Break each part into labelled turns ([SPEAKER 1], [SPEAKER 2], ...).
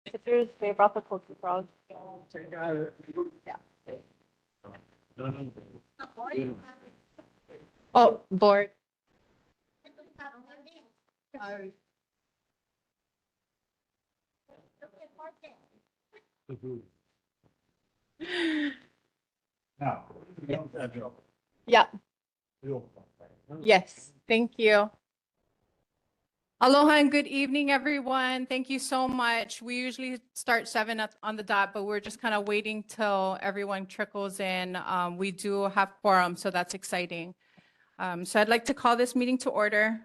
[SPEAKER 1] Pictures, they brought the cookie frog. Yeah. Oh, board. Yeah. Yes, thank you. Aloha and good evening, everyone. Thank you so much. We usually start 7 on the dot, but we're just kind of waiting till everyone trickles in. We do have quorum, so that's exciting. So I'd like to call this meeting to order.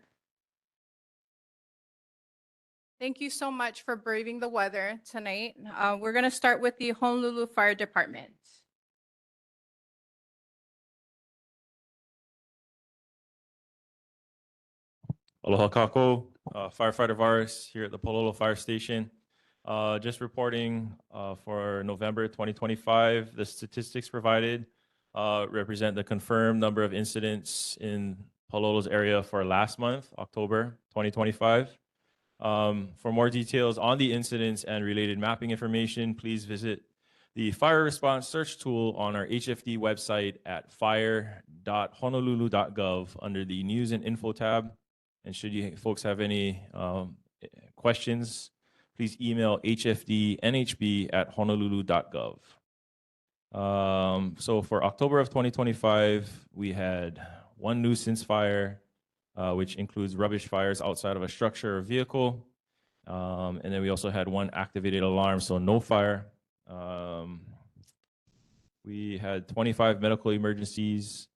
[SPEAKER 1] Thank you so much for braving the weather tonight. We're going to start with the Honolulu Fire Department.
[SPEAKER 2] Aloha kako, firefighter Varus here at the Pālolo Fire Station. Just reporting for November 2025, the statistics provided represent the confirmed number of incidents in Pālolo's area for last month, October 2025. For more details on the incidents and related mapping information, please visit the fire response search tool on our HFD website at fire.honolulu.gov under the news and info tab. And should you folks have any questions, please email hfdnhb@honolulu.gov. So for October of 2025, we had one nuisance fire, which includes rubbish fires outside of a structure or vehicle. And then we also had one activated alarm, so no fire. We had 25 medical emergencies,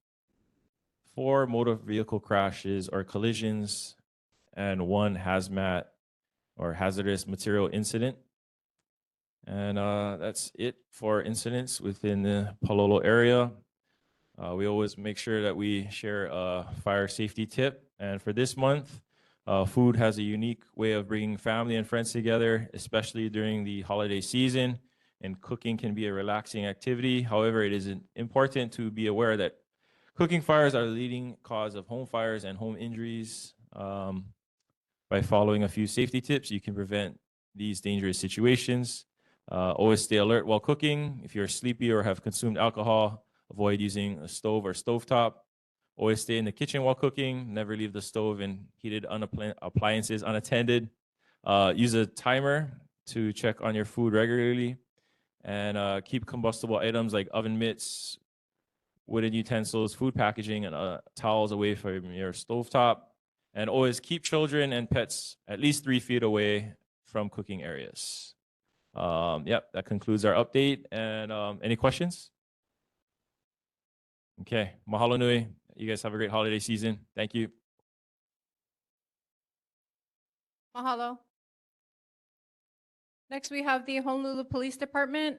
[SPEAKER 2] 4 motor vehicle crashes or collisions, and 1 hazmat or hazardous material incident. And that's it for incidents within the Pālolo area. We always make sure that we share a fire safety tip. And for this month, food has a unique way of bringing family and friends together, especially during the holiday season. And cooking can be a relaxing activity. However, it is important to be aware that cooking fires are the leading cause of home fires and home injuries. By following a few safety tips, you can prevent these dangerous situations. Always stay alert while cooking. If you're sleepy or have consumed alcohol, avoid using a stove or stovetop. Always stay in the kitchen while cooking. Never leave the stove and heated appliances unattended. Use a timer to check on your food regularly. And keep combustible items like oven mitts, wooden utensils, food packaging, and towels away from your stovetop. And always keep children and pets at least 3 feet away from cooking areas. Yep, that concludes our update. And any questions? Okay, mahalo nui. You guys have a great holiday season. Thank you.
[SPEAKER 1] Mahalo. Next, we have the Honolulu Police Department.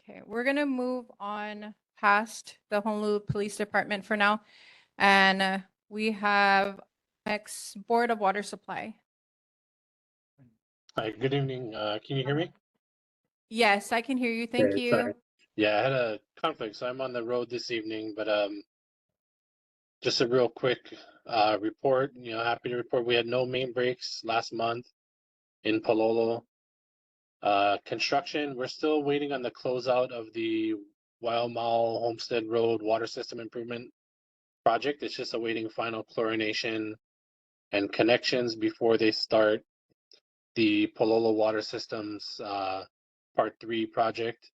[SPEAKER 1] Okay, we're gonna move on past the Honolulu Police Department for now. And we have next Board of Water Supply.
[SPEAKER 3] Hi, good evening. Can you hear me?
[SPEAKER 1] Yes, I can hear you. Thank
[SPEAKER 3] Okay,
[SPEAKER 1] you.
[SPEAKER 3] sorry. Yeah, I had a conflict, so I'm on the road this evening, but just a real quick report. Happy to report we had no main breaks last month in Pālolo. Construction, we're still waiting on the closeout of the Waiomau Homestead Road water system improvement project. It's just awaiting final chlorination and connections before they start the Pālolo water systems part 3 project.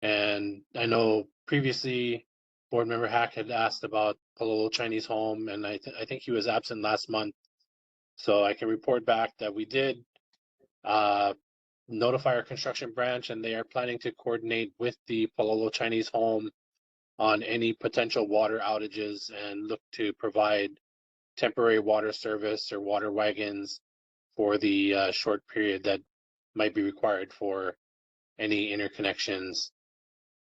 [SPEAKER 3] And I know previously board member Hack had asked about Pālolo Chinese Home, and I think he was absent last month. So I can report back that we did notify our construction branch, and they are planning to coordinate with the Pālolo Chinese Home on any potential water outages and look to provide temporary water service or water wagons for the short period that might be required for any interconnections.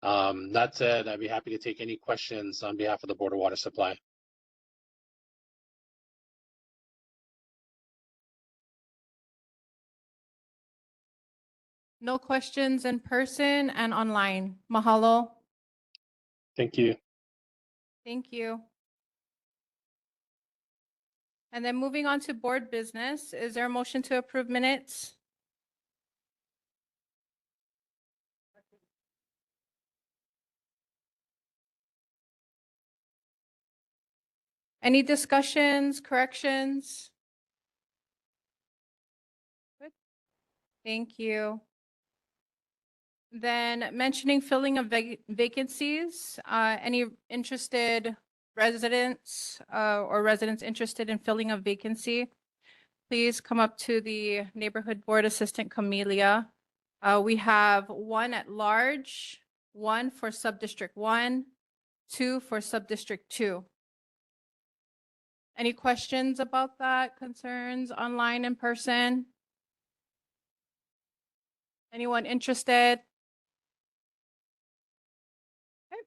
[SPEAKER 3] That said, I'd be happy to take any questions on behalf of the Board of Water Supply.
[SPEAKER 1] No questions in person and online. Mahalo.
[SPEAKER 3] Thank you.
[SPEAKER 1] Thank you. And then moving on to board business, is there a motion to approve minutes? Any discussions, corrections? Good. Thank you. Then mentioning filling of vacancies, any interested residents or residents interested in filling a vacancy, please come up to the Neighborhood Board Assistant Camellia. We have one at large, one for Subdistrict 1, 2 for Subdistrict 2. Any questions about that, concerns online, in person? Anyone interested? Okay.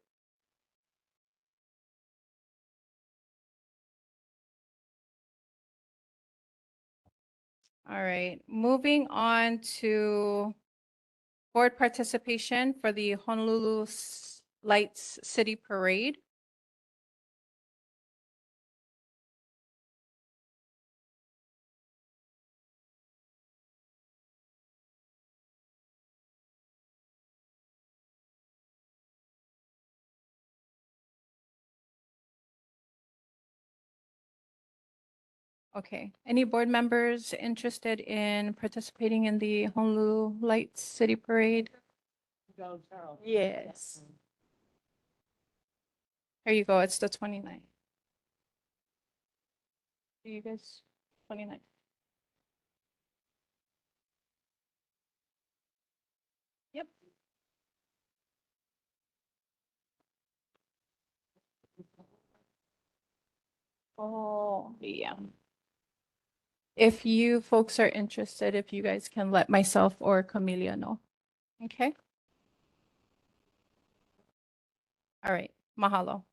[SPEAKER 1] All right, moving on to board participation for the Honolulu Lights City Parade. Okay, any board members interested in participating in the Honolulu Lights City Parade? Yes. Here you go, it's the 29th. Do you guys, 29th? Yep. Oh, yeah. If you folks are interested, if you guys can let myself or Camelia know. Okay? All right, mahalo.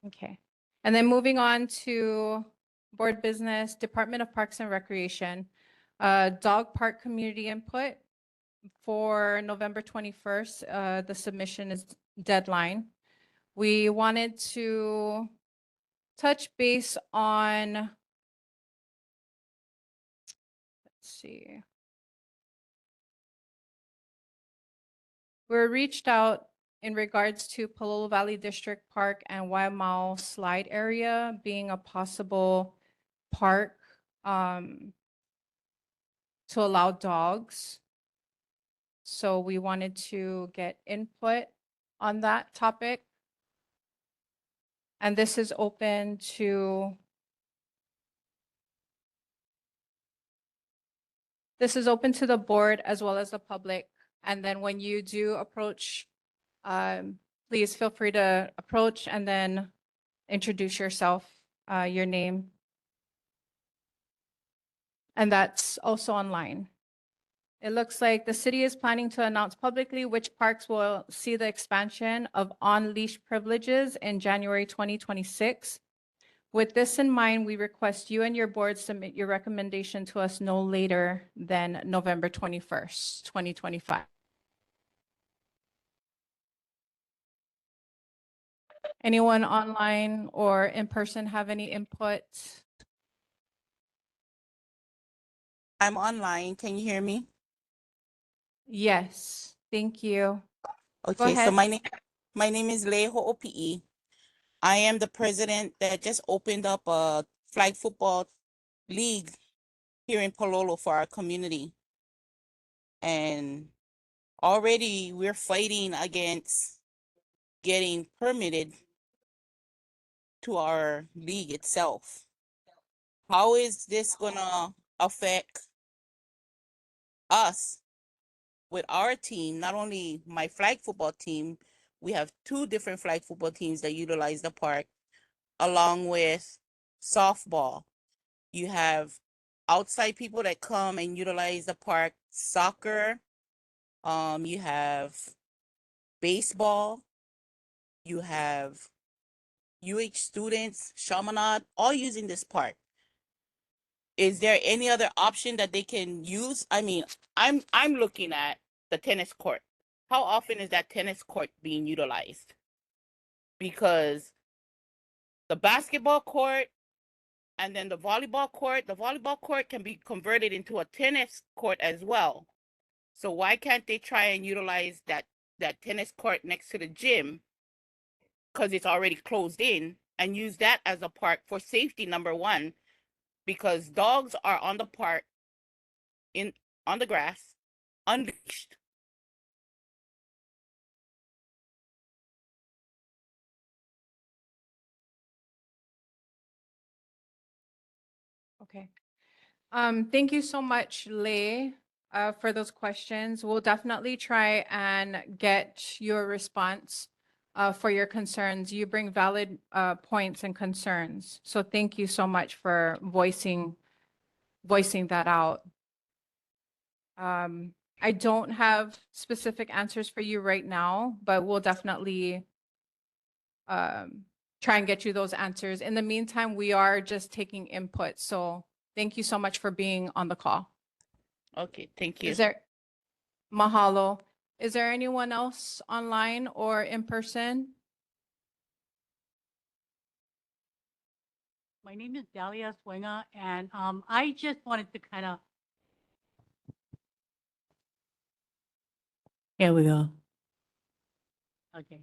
[SPEAKER 1] Okay. And then moving on to board business, Department of Parks and Recreation, dog park community input for November 21st. The submission is deadline. We wanted to touch base on, let's see. We're reached out in regards to Pālolo Valley District Park and Waimau Slide area being a possible park to allow dogs. So we wanted to get input on that topic. And this is open to the board as well as the public. And then when you do approach, please feel free to approach and then introduce yourself, your name. And that's also online. It looks like the city is planning to announce publicly which parks will see the expansion of on-leash privileges in January 2026. With this in mind, we request you and your board submit your recommendation to us no later than November 21st, 2025. Anyone online or in person have any input?
[SPEAKER 4] I'm online. Can you hear me?
[SPEAKER 1] Yes, thank you.
[SPEAKER 4] Okay, so
[SPEAKER 1] ahead.
[SPEAKER 4] my name is Lei Ho'opi'i. I am the president that just opened up a flag football league here in Pālolo for our community. And already we're fighting against getting permitted to our league itself. How is this gonna affect us with our team? Not only my flag football team, we have 2 different flag football teams that utilize the park, along with softball. You have outside people that come and utilize the park, soccer, you have baseball, you have UH students, Chaminade, all using this park. Is there any other option that they can use? I mean, I'm looking at the tennis court. How often is that tennis court being utilized? Because the basketball court and then the volleyball court can be converted into a tennis court as well. So why can't they try and utilize that tennis court next to the gym, because it's already closed in, and use that as a park for safety, number one, because dogs are on the park on the grass, unleashed.
[SPEAKER 1] Okay. Thank you so much, Lei, for those questions. We'll definitely try and get your response for your concerns. You bring valid points and concerns. So thank you so much for voicing that out. I don't have specific answers for you right now, but we'll definitely try and get you those answers. In the meantime, we are just taking input. So thank you so much for being on the call.
[SPEAKER 4] Okay, thank you.
[SPEAKER 1] Is there, mahalo. Is there anyone else online or in person?
[SPEAKER 5] My name is Dalia Swinga, and I just wanted to kind of. Here we go. Okay.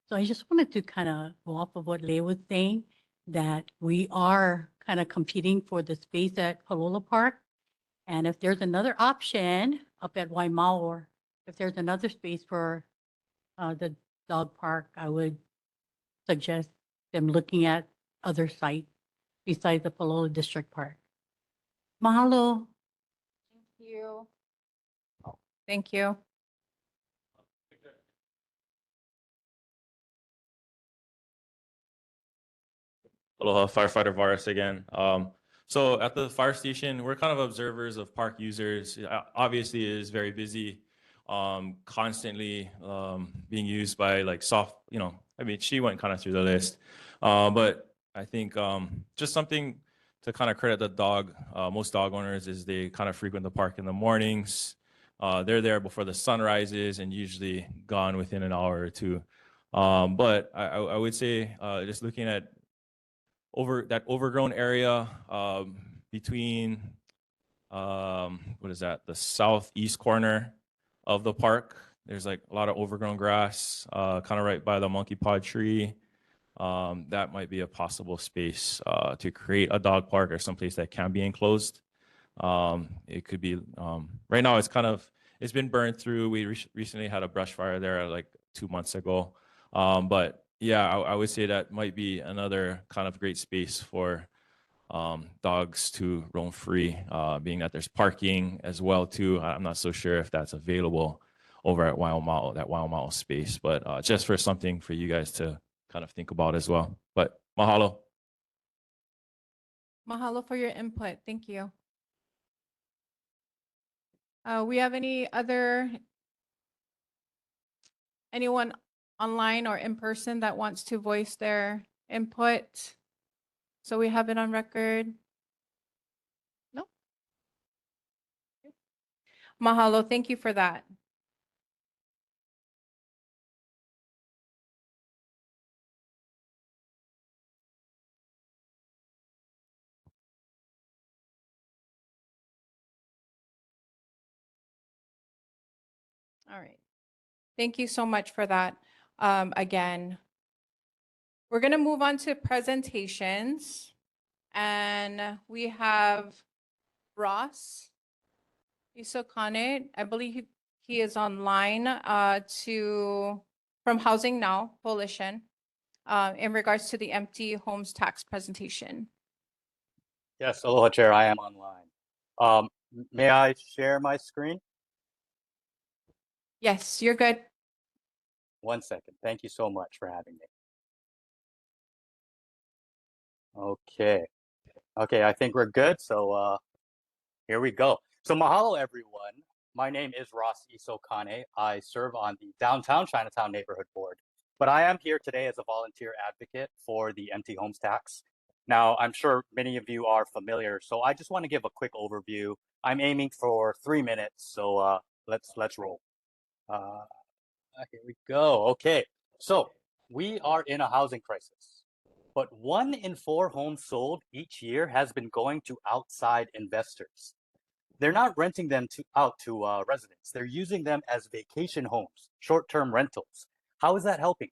[SPEAKER 5] So I just wanted to kind of go off of what Lei was saying, that we are kind of competing for the space at Pālolo Park. And if there's another option up at Waimau, or if there's another space for the dog park, I would suggest them looking at other sites besides the Pālolo District Park. Mahalo.
[SPEAKER 1] Thank you. Oh, thank you.
[SPEAKER 2] Aloha, firefighter Varus again. So at the fire station, we're kind of observers of park users. Obviously, it is very busy, constantly being used by like soft, I mean, she went kind of through the list. But I think just something to kind of credit the dog, most dog owners, is they kind of frequent the park in the mornings. They're there before the sun rises and usually gone within an hour or two. But I would say just looking at that overgrown area between what is that, the southeast corner of the park. There's like a lot of overgrown grass, kind of right by the monkey pod tree. That might be a possible space to create a dog park or someplace that can be enclosed. It could be right now. It's been burned through. We recently had a brush fire there like 2 months ago, but yeah, I would say that might be another kind of great space for dogs to roam free, being that there's parking as well too. I'm not so sure if that's available over at that Waimau space, but just for something for you guys to kind of think about as well. But mahalo.
[SPEAKER 1] Mahalo for your input. Thank you. We have anyone online or in person that wants to voice their input? So we have it on record. No? Mahalo, thank you for that. All right. Thank you so much for that. Again, we're going to move on to presentations, and we have Ross Isokane. I believe he is online from Housing Now Coalition in regards to the empty homes tax presentation.
[SPEAKER 6] Yes, aloha, Chair. I am online. May I share my screen?
[SPEAKER 1] Yes, you're good.
[SPEAKER 6] 1 second. Thank you so much for having me. Okay. Okay, I think we're good. So here we go. So mahalo, everyone. My name is Ross Isokane. I serve on the Downtown Chinatown Neighborhood Board, but I am here today as a volunteer advocate for the empty homes tax. Now, I'm sure many of you are familiar, so I just want to give a quick overview. I'm aiming for 3 minutes, so let's roll. Uh, here we go. Okay, so we are in a housing crisis, but 1 in 4 homes sold each year has been going to outside investors. They're not renting them out to residents. They're using them as vacation homes, short-term rentals. How is that helping?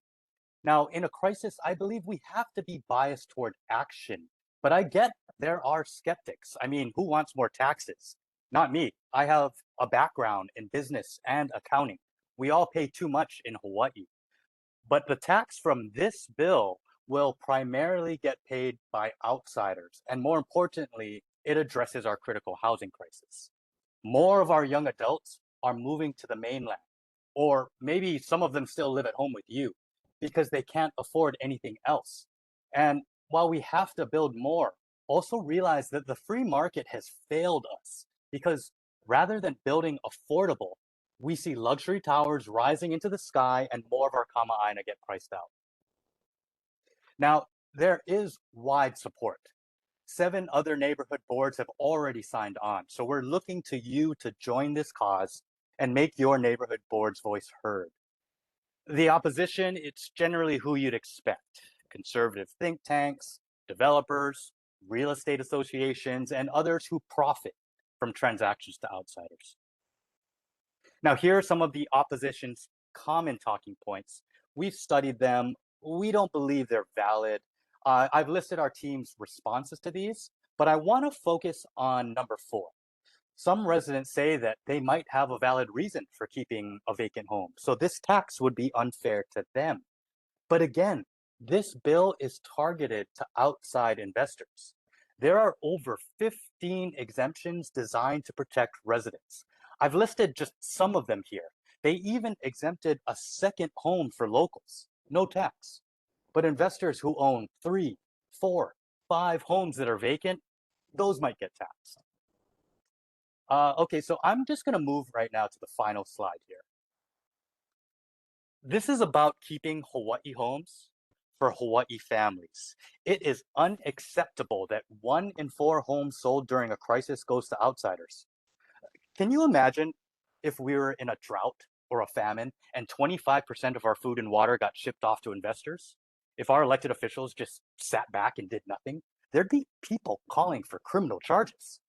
[SPEAKER 6] Now, in a crisis, I believe we have to be biased toward action. But I get there are skeptics. I mean, who wants more taxes? Not me. I have a background in business and accounting. We all pay too much in Hawaii. But the tax from this bill will primarily get paid by outsiders. And more importantly, it addresses our critical housing crisis. More of our young adults are moving to the mainland, or maybe some of them still live at home with you because they can't afford anything else. And while we have to build more, also realize that the free market has failed us because rather than building affordable, we see luxury towers rising into the sky and more of our kama'aina get priced out. Now, there is wide support. 7 other neighborhood boards have already signed on. So we're looking to you to join this cause and make your neighborhood board's voice heard. The opposition, it's generally who you'd expect. Conservative think tanks, developers, real estate associations, and others who profit from transactions to outsiders. Now, here are some of the opposition's common talking points. We've studied them. We don't believe they're valid. I've listed our team's responses to these, but I want to focus on number 4. Some residents say that they might have a valid reason for keeping a vacant home, so this tax would be unfair to them. But again, this bill is targeted to outside investors. There are over 15 exemptions designed to protect residents. I've listed just some of them here. They even exempted a second home for locals, no tax. But investors who own 3, 4, 5 homes that are vacant, those might get taxed. Okay, so I'm just going to move right now to the final slide here. This is about keeping Hawaii homes for Hawaii families. It is unacceptable that 1 in 4 homes sold during a crisis goes to outsiders. Can you imagine if we were in a drought or a famine and 25% of our food and water got shipped off to investors? If our elected officials just sat back and did nothing, there'd be people calling for criminal charges.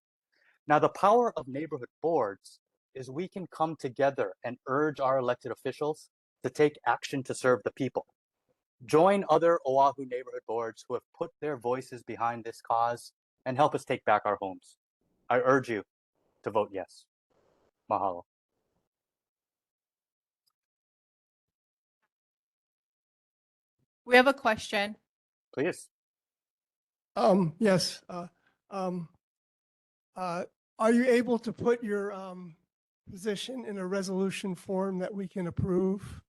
[SPEAKER 6] Now, the power of neighborhood boards is we can come together and urge our elected officials to take action to serve the people. Join other Oahu neighborhood boards who have put their voices behind this cause and help us take back our homes. I urge you to vote yes. Mahalo.
[SPEAKER 1] We have a question.
[SPEAKER 6] Please.
[SPEAKER 7] Yes. Are you able to put your position in a resolution form that we can approve?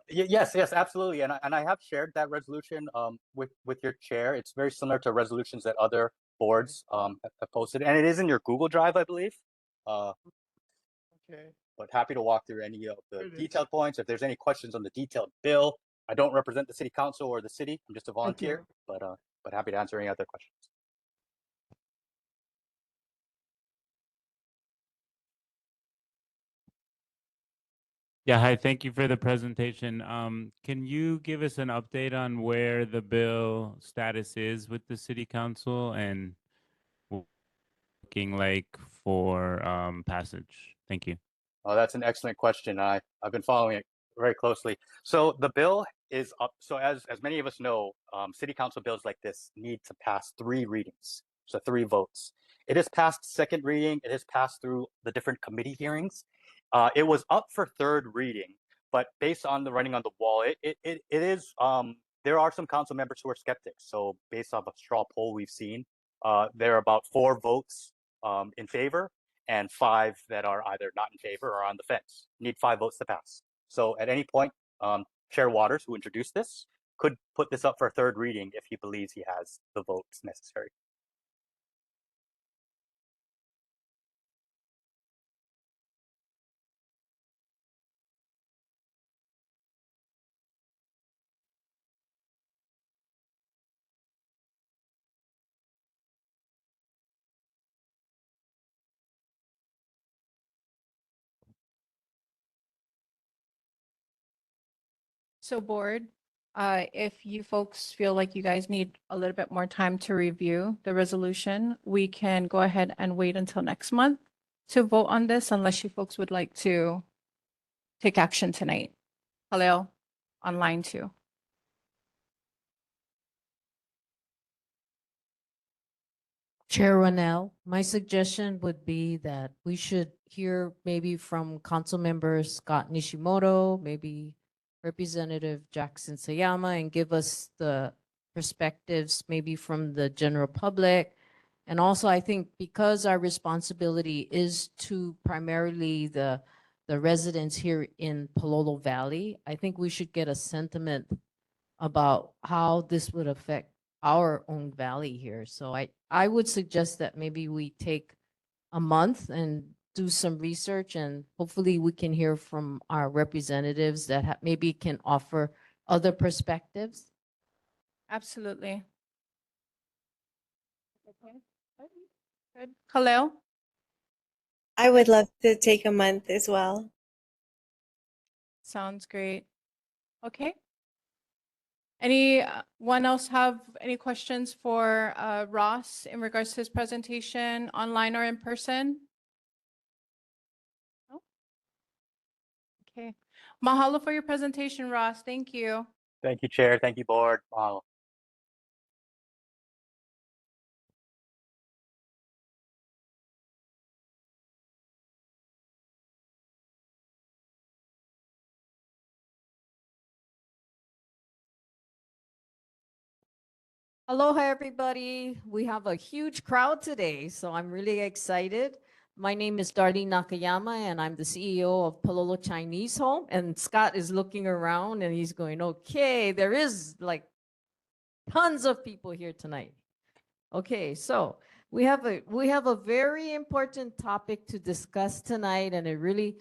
[SPEAKER 6] Yes, absolutely. And I have shared that resolution with your chair. It's very similar to resolutions that other boards have posted. And it is in your Google Drive, I believe.
[SPEAKER 7] Okay.
[SPEAKER 6] But happy to walk through any of the
[SPEAKER 7] It is.
[SPEAKER 6] detailed points. If there's any questions on the detailed bill, I don't represent the city council or the city. I'm just a volunteer, but happy to answer any other questions.
[SPEAKER 8] Yeah, hi, thank you for the presentation. Can you give us an update on where the bill status is with the city council and looking like for passage? Thank you.
[SPEAKER 6] Oh, that's an excellent question. I've been following it very closely. So the bill is up. So as many of us know, city council bills like this need to pass 3 readings, so 3 votes. It has passed second reading. It has passed through the different committee hearings. It was up for third reading, but based on the writing on the wall, it is. There are some council members who are skeptics. So based off a straw poll we've seen, there are about 4 votes in favor and 5 that are either not in favor or on the fence. Need 5 votes to pass. So at any point, Chair Waters, who introduced this, could put this up for a third reading if he believes he has the votes necessary.
[SPEAKER 1] So board, if you folks feel like you guys need a little bit more time to review the resolution, we can go ahead and wait until next month to vote on this unless you folks would like to take action tonight. Hello, online too.
[SPEAKER 9] Chair Ronell, my suggestion would be that we should hear maybe from Council Member Scott Nishimoto, maybe Representative Jackson Sayama, and give us the perspectives maybe from the general public. And also, I think because our responsibility is to primarily the residents here in Pālolo Valley, I think we should get a sentiment about how this would affect our own valley here. So I would suggest that maybe we take a month and do some research, and hopefully we can hear from our representatives that maybe can offer other perspectives.
[SPEAKER 1] Absolutely. Okay. Good. Khalil?
[SPEAKER 10] I would love to take a month as well.
[SPEAKER 1] Sounds great. Okay. Anyone else have any questions for Ross in regards to his presentation, online or in person? No? Okay. Mahalo for your presentation, Ross. Thank you.
[SPEAKER 6] Thank you, Chair. Thank you, Board.
[SPEAKER 9] Aloha, everybody. We have a huge crowd today, so I'm really excited. My name is Darlene Nakayama, and I'm the CEO of Pālolo Chinese Home. And Scott is looking around, and he's going, okay, there is like tons of people here tonight. Okay, so we have a very important topic to discuss tonight, and it really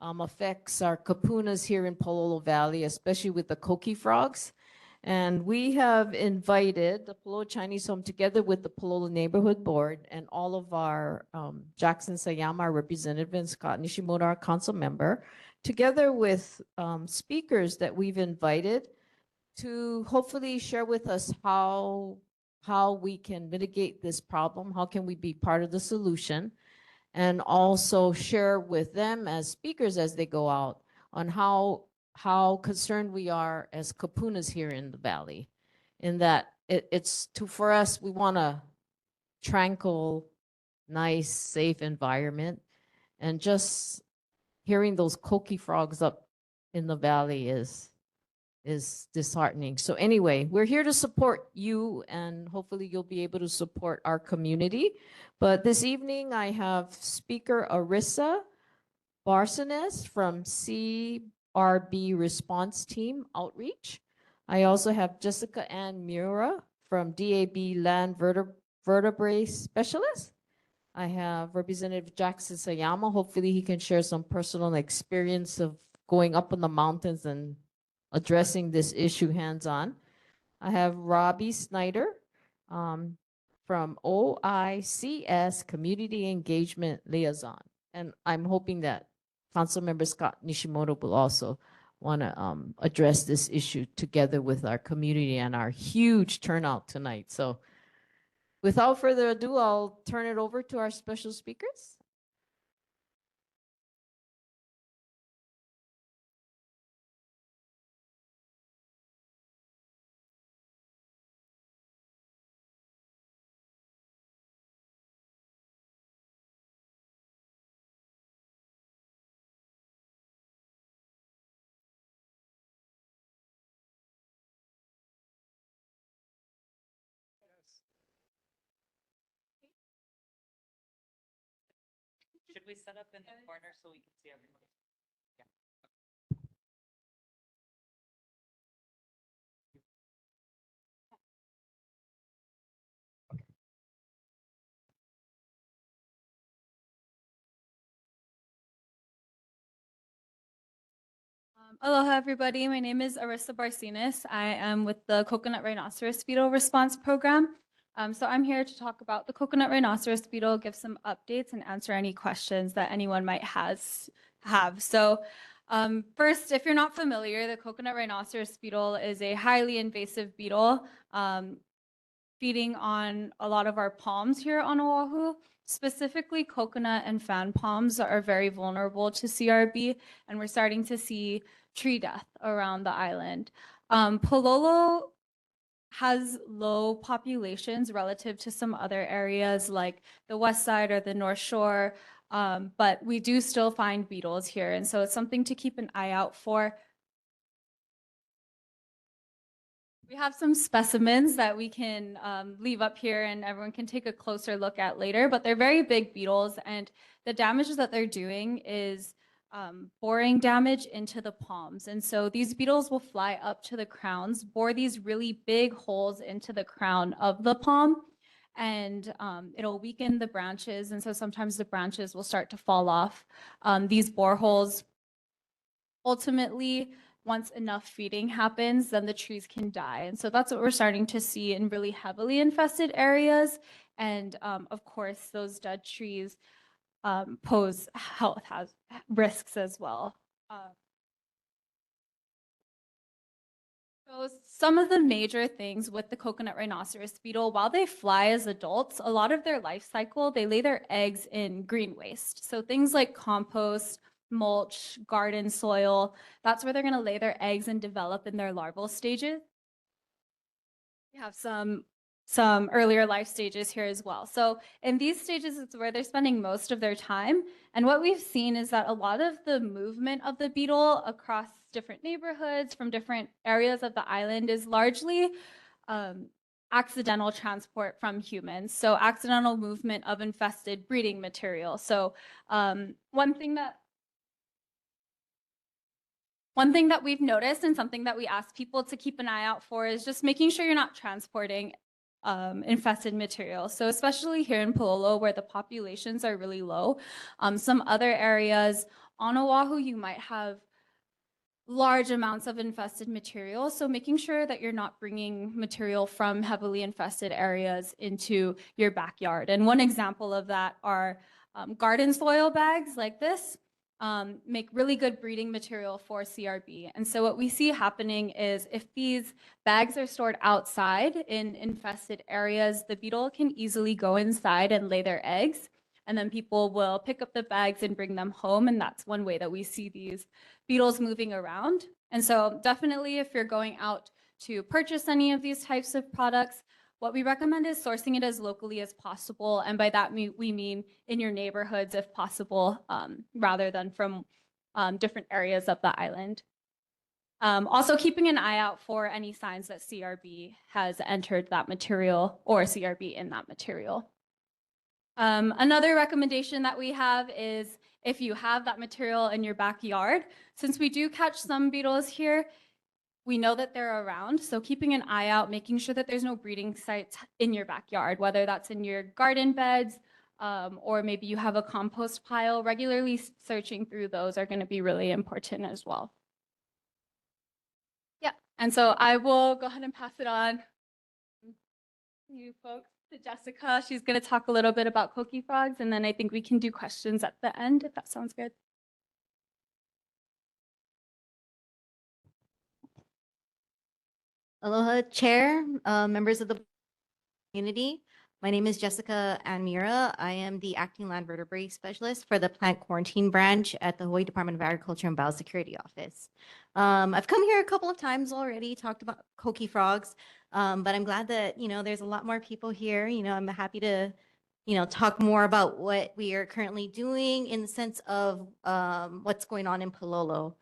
[SPEAKER 9] affects our kapunas here in Pālolo Valley, especially with the coqui frogs. And we have invited the Pālolo Chinese Home together with the Pālolo Neighborhood Board and all of our Jackson Sayama, our representative, and Scott Nishimoto, our council member, together with speakers that we've invited to hopefully share with us how we can mitigate this problem, how can we be part of the solution, and also share with them as speakers as they go out on how concerned we are as kapunas here in the valley, in that for us, we want a tranquil, nice, safe environment. And just hearing those coqui frogs up in the valley is disheartening. So anyway, we're here to support you, and hopefully you'll be able to support our community. But this evening I have speaker Arissa Barsones from CRB Response Team Outreach. I also have Jessica Ann Mura from DAB Land Vertebrae Specialist. I have Representative Jackson Sayama. Hopefully he can share some personal experience of going up in the mountains and addressing this issue hands-on. I have Robbie Snyder from OICS Community Engagement Liaison. And I'm hoping that Councilmember Scott Nishimoto will also want to address this issue together with our community and our huge turnout tonight. So without further ado, I'll turn it over to our special speakers.
[SPEAKER 4] Should we set up in the corner so we can see everybody?
[SPEAKER 11] Aloha, everybody. My name is Arissa Barcenas. I am with the Coconut Rhinoceros Beetle Response Program. So I'm here to talk about the coconut rhinoceros beetle, give some updates, and answer any questions that anyone might have. So First, if you're not familiar, the coconut rhinoceros beetle is a highly invasive beetle, feeding on a lot of our palms here on Oahu. Specifically, coconut and fan palms are very vulnerable to CRB, and we're starting to see tree death around the island. Pālolo has low populations relative to some other areas like the west side or the north shore, but we do still find beetles here, and so it's something to keep an eye out for. We have some specimens that we can leave up here and everyone can take a closer look at later, but they're very big beetles, and the damage that they're doing is boring damage into the palms. And so these beetles will fly up to the crowns, bore these really big holes into the crown of the palm, and it'll weaken the branches. And so sometimes the branches will start to fall off. These boreholes ultimately, once enough feeding happens, then the trees can die. And so that's what we're starting to see in really heavily infested areas. And of course, those dead trees pose health risks as well. So some of the major things with the coconut rhinoceros beetle, while they fly as adults, a lot of their life cycle, they lay their eggs in green waste. So things like compost, mulch, garden soil, that's where they're going to lay their eggs and develop in their larval stages. We have some earlier life stages here as well. So in these stages, it's where they're spending most of their time. And what we've seen is that a lot of the movement of the beetle across different neighborhoods from different areas of the island is largely accidental transport from humans. So accidental movement of infested breeding material. So one thing that we've noticed and something that we ask people to keep an eye out for is just making sure you're not transporting infested material. So especially here in Pālolo, where the populations are really low, some other areas on Oahu, you might have large amounts of infested material. So making sure that you're not bringing material from heavily infested areas into your backyard. And one example of that are garden soil bags like this. Make really good breeding material for CRB. And so what we see happening is if these bags are stored outside in infested areas, the beetle can easily go inside and lay their eggs. And then people will pick up the bags and bring them home. And that's one way that we see these beetles moving around. And so definitely if you're going out to purchase any of these types of products, what we recommend is sourcing it as locally as possible. And by that, we mean in your neighborhoods, if possible, rather than from different areas of the island. Also keeping an eye out for any signs that CRB has entered that material or CRB in that material. Another recommendation that we have is if you have that material in your backyard, since we do catch some beetles here, we know that they're around, so keeping an eye out, making sure that there's no breeding sites in your backyard, whether that's in your garden beds or maybe you have a compost pile. Regularly searching through those are going to be really important as well. Yeah, and so I will go ahead and pass it on to you folks, to Jessica. She's going to talk a little bit about coqui frogs, and then I think we can do questions at the end, if that sounds good.
[SPEAKER 12] Aloha, Chair, members of the community. My name is Jessica Anmira. I am the Acting Land Vertebrate Specialist for the Plant Quarantine Branch at the Hawaii Department of Agriculture and Biosecurity Office. I've come here a couple of times already, talked about coqui frogs, but I'm glad that, there's a lot more people here. I'm happy to, talk more about what we are currently doing in the sense of what's going on in Pālolo.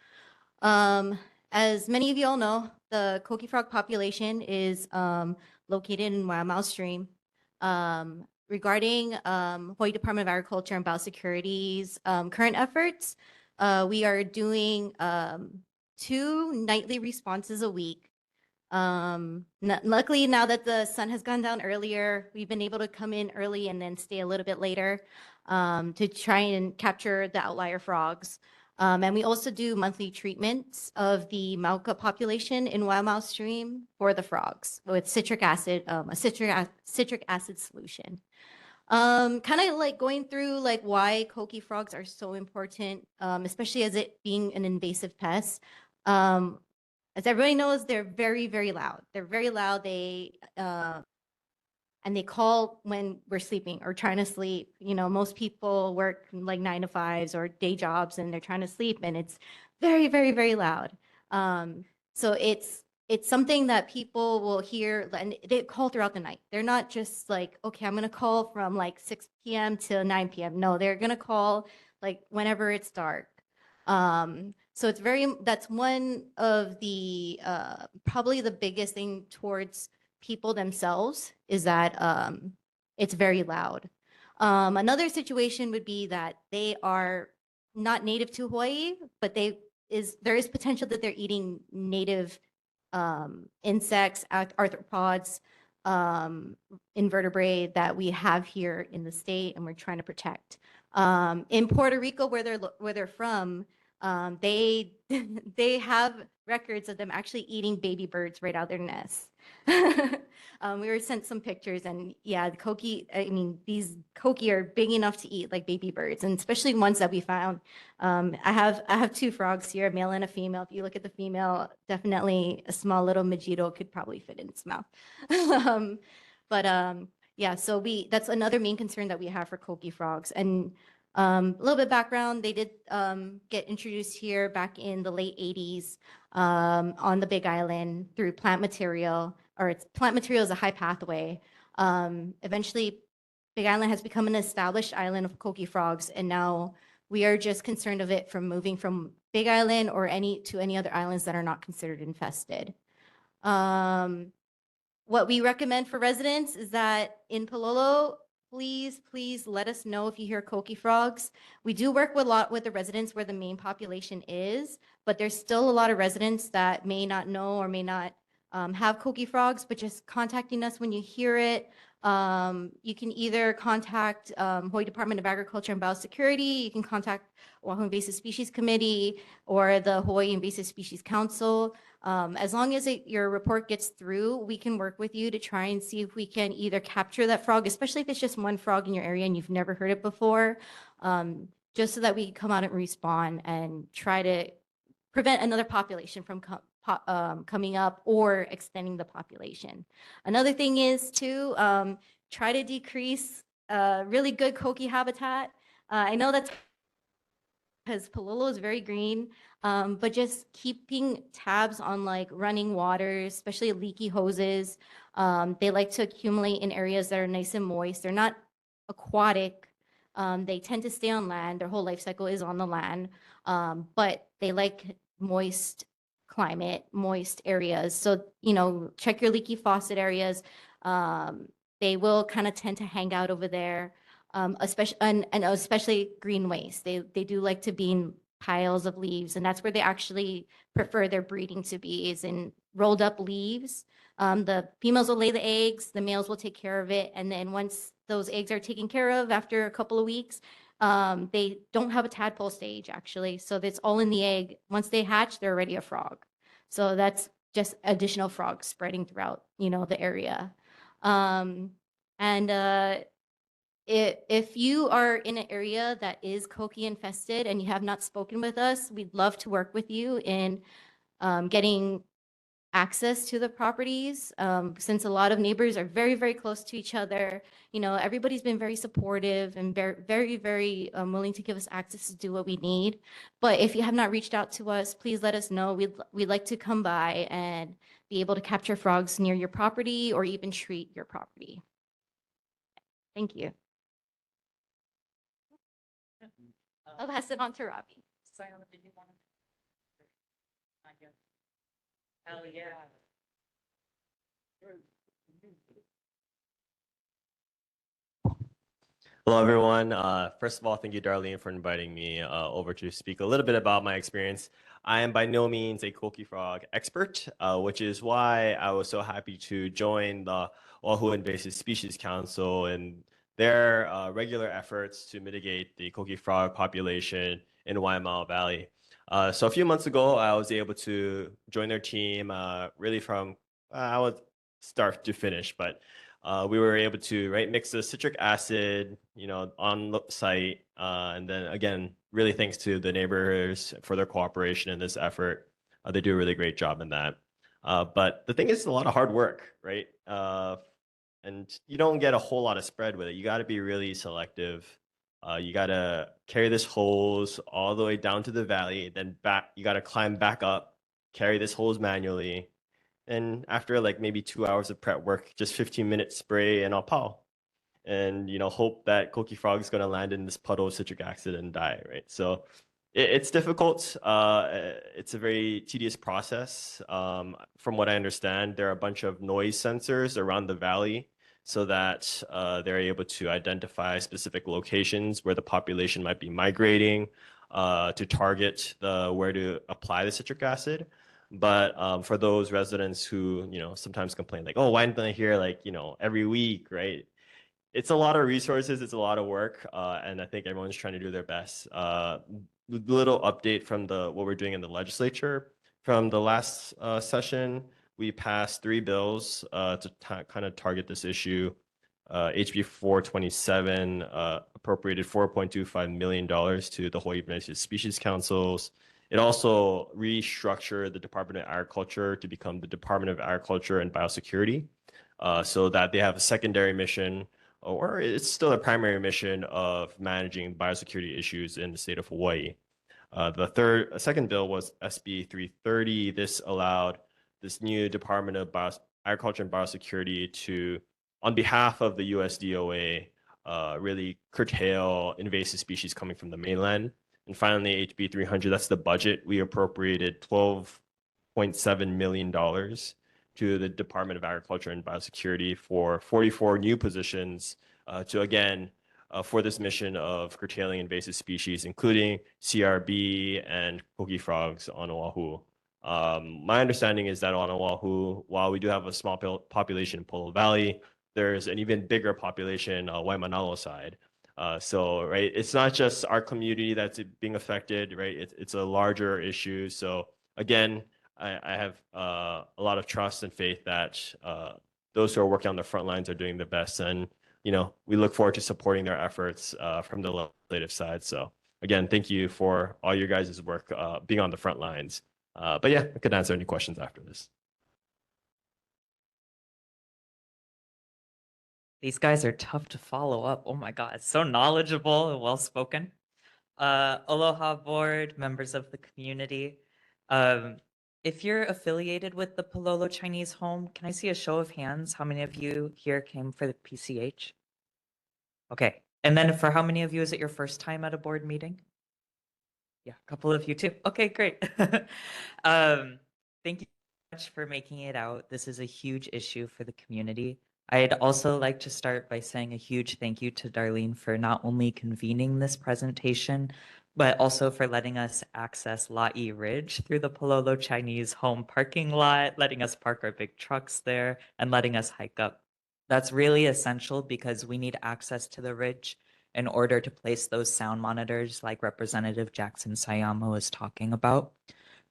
[SPEAKER 12] As many of you all know, the coqui frog population is located in Waimau Stream. Regarding Hawaii Department of Agriculture and Biosecurity's current efforts, we are doing 2 nightly responses a week. Luckily, now that the sun has gone down earlier, we've been able to come in early and then stay a little bit later to try and capture the outlier frogs. And we also do monthly treatments of the Mauka population in Waimau Stream for the frogs with citric acid, a citric acid solution. Kind of like going through like why coqui frogs are so important, especially as it being an invasive pest. As everybody knows, they're very, very loud. They're very loud. And they call when we're sleeping or trying to sleep. You know, most people work like 9 to 5s or day jobs and they're trying to sleep and it's very, very, very loud. So it's something that people will hear and they call throughout the night. They're not just like, okay, I'm gonna call from like 6 p.m. to 9 p.m. No, they're gonna call like whenever it's dark. So that's one of the probably the biggest thing towards people themselves is that it's very loud. Another situation would be that they are not native to Hawaii, but there is potential that they're eating native insects, arthropods, invertebrate that we have here in the state and we're trying to protect. In Puerto Rico, where they're from, they they have records of them actually eating baby birds right out of their nests. We were sent some pictures and yeah, these coqui are big enough to eat like baby birds and especially ones that we found. I have 2 frogs here, a male and a female. If you look at the female, definitely a small little mojito could probably fit in its mouth. Yeah, so that's another main concern that we have for coqui frogs. And a little bit of background, they did get introduced here back in the late 80s on the Big Island through plant material, or plant material is a high pathway. Eventually, Big Island has become an established island of coqui frogs, and now we are just concerned of it from moving from Big Island or to any other islands that are not considered infested. What we recommend for residents is that in Pālolo, please let us know if you hear coqui frogs. We do work a lot with the residents where the main population is, but there's still a lot of residents that may not know or may not have coqui frogs, but just contacting us when you hear it. You can either contact Hawaii Department of Agriculture and Biosecurity, you can contact Oahu Invasive Species Committee or the Hawaii Invasive Species Council. As long as your report gets through, we can work with you to try and see if we can either capture that frog, especially if it's just one frog in your area and you've never heard it before, just so that we can come out and respond and try to prevent another population from coming up or extending the population. Another thing is to try to decrease really good coqui habitat. I know that's because Pālolo is very green, but just keeping tabs on like running waters, especially leaky hoses. They like to accumulate in areas that are nice and moist. They're not aquatic. They tend to stay on land. Their whole life cycle is on the land, but they like moist climate, moist areas. So, check your leaky faucet areas. They will kind of tend to hang out over there. Especially green waste. They do like to be in piles of leaves, and that's where they actually prefer their breeding to be, is in rolled up leaves. The females will lay the eggs, the males will take care of it, and then once those eggs are taken care of after a couple of weeks, they don't have a tadpole stage actually, so it's all in the egg. Once they hatch, they're already a frog. So that's just additional frogs spreading throughout, the area. If you are in an area that is coqui infested and you have not spoken with us, we'd love to work with you in getting access to the properties. Since a lot of neighbors are very, very close to each other, everybody's been very supportive and very, very, very willing to give us access to do what we need. But if you have not reached out to us, please let us know. We'd like to come by and be able to capture frogs near your property or even treat your property. Thank you. I'll pass it on to Robbie.
[SPEAKER 13] Hell yeah. Hello, everyone. First of all, thank you, Darlene, for inviting me over to speak a little bit about my experience. I am by no means a coqui frog expert, which is why I was so happy to join the Oahu Invasive Species Council and their regular efforts to mitigate the coqui frog population in Waimau Valley. So a few months ago, I was able to join their team really from, I would start to finish, but we were able to mix the citric acid, on the site, and then again, really thanks to the neighbors for their cooperation in this effort. They do a really great job in that. But the thing is, it's a lot of hard work, right? And you don't get a whole lot of spread with it. You got to be really selective. You got to carry this hose all the way down to the valley, then back. You got to climb back up, carry this hose manually. And after maybe 2 hours of prep work, just 15-minute spray and I'll pow. And, hope that Koki frog is going to land in this puddle of citric acid and die, right? So it's difficult. It's a very tedious process. From what I understand, there are a bunch of noise sensors around the valley so that they're able to identify specific locations where the population might be migrating to target where to apply the citric acid. But for those residents who, sometimes complain oh, why didn't I hear every week, right? It's a lot of resources. It's a lot of work. And I think everyone's trying to do their best. Little update from what we're doing in the legislature. From the last session, we passed 3 bills to kind of target this issue. HB 427 appropriated $4.25 million to the Hawaii Invasive Species Councils. It also restructured the Department of Agriculture to become the Department of Agriculture and Biosecurity, so that they have a secondary mission, or it's still a primary mission of managing biosecurity issues in the state of Hawaii. The second bill was SB 330. This allowed this new Department of Agriculture and Biosecurity to, on behalf of the USDOA, really curtail invasive species coming from the mainland. And finally, HB 300, that's the budget. We appropriated $12.7 million to the Department of Agriculture and Biosecurity for 44 new positions to, again, for this mission of curtailing invasive species, including CRB and koki frogs on Oahu. My understanding is that on Oahu, while we do have a small population in Polo Valley, there's an even bigger population Waimanalo side. So, right, it's not just our community that's being affected, right? It's a larger issue. So, again, I have a lot of trust and faith that those who are working on the front lines are doing their best. And, we look forward to supporting their efforts from the legislative side. So, again, thank you for all your guys' work being on the front lines. But yeah, I could answer any questions after this.
[SPEAKER 14] These guys are tough to follow up. Oh my God, so knowledgeable and well-spoken. Aloha board, members of the community. If you're affiliated with the Pālolo Chinese Home, can I see a show of hands? How many of you here came for the PCH? Okay, and then for how many of you is it your first time at a board meeting? Yeah, a couple of you too. Okay, great. Thank you so much for making it out. This is a huge issue for the community. I'd also like to start by saying a huge thank you to Darlene for not only convening this presentation, but also for letting us access La'i Ridge through the Pālolo Chinese Home parking lot, letting us park our big trucks there, and letting us hike up. That's really essential because we need access to the ridge in order to place those sound monitors like Representative Jackson Sayama was talking about.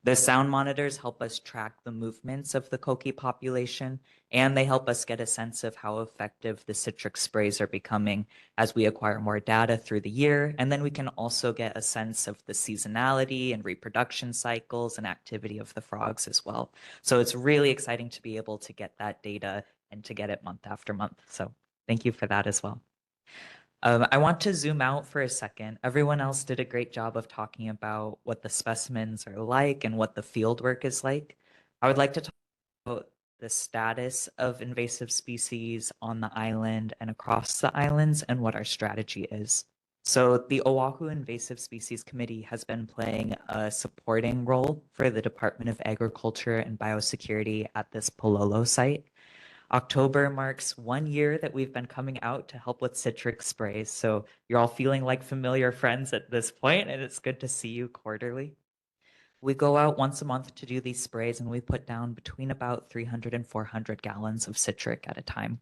[SPEAKER 14] The sound monitors help us track the movements of the koki population, and they help us get a sense of how effective the citric sprays are becoming as we acquire more data through the year. And then we can also get a sense of the seasonality and reproduction cycles and activity of the frogs as well. So it's really exciting to be able to get that data and to get it month after month. So thank you for that as well. I want to zoom out for a second. Everyone else did a great job of talking about what the specimens are like and what the field work is like. I would like to talk about the status of invasive species on the island and across the islands and what our strategy is. So the Oahu Invasive Species Committee has been playing a supporting role for the Department of Agriculture and Biosecurity at this Pālolo site. October marks 1 year that we've been coming out to help with citric sprays. So you're all feeling like familiar friends at this point, and it's good to see you quarterly. We go out once a month to do these sprays, and we put down between about 300 and 400 gallons of citric at a time.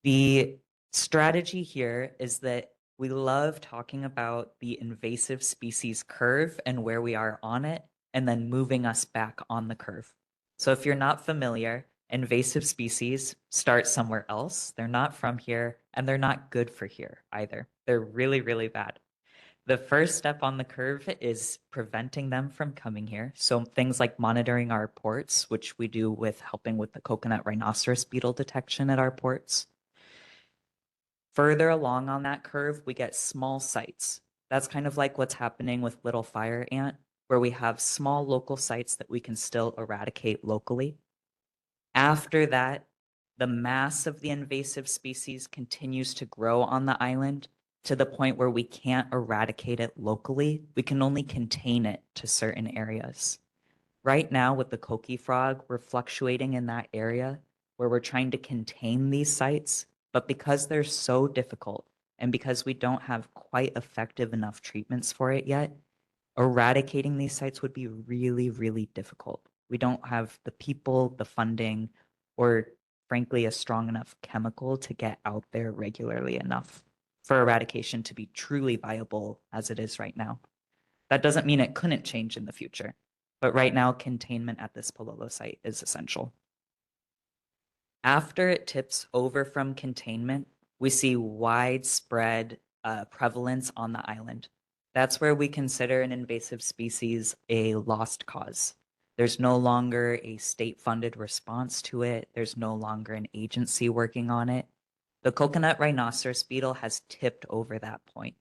[SPEAKER 14] The strategy here is that we love talking about the invasive species curve and where we are on it, and then moving us back on the curve. So if you're not familiar, Invasive species start somewhere else. They're not from here, and they're not good for here either. They're really, really bad. The first step on the curve is preventing them from coming here. So things like monitoring our ports, which we do with helping with the coconut rhinoceros beetle detection at our ports. Further along on that curve, we get small sites. That's kind of like what's happening with little fire ant, where we have small local sites that we can still eradicate locally. After that, the mass of the invasive species continues to grow on the island to the point where we can't eradicate it locally. We can only contain it to certain areas. Right now with the coqui frog, we're fluctuating in that area where we're trying to contain these sites, but because they're so difficult and because we don't have quite effective enough treatments for it yet, eradicating these sites would be really, really difficult. We don't have the people, the funding, or frankly, a strong enough chemical to get out there regularly enough for eradication to be truly viable as it is right now. That doesn't mean it couldn't change in the future, but right now, containment at this Pālolo site is essential. After it tips over from containment, we see widespread prevalence on the island. That's where we consider an invasive species a lost cause. There's no longer a state-funded response to it. There's no longer an agency working on it. The coconut rhinoceros beetle has tipped over that point.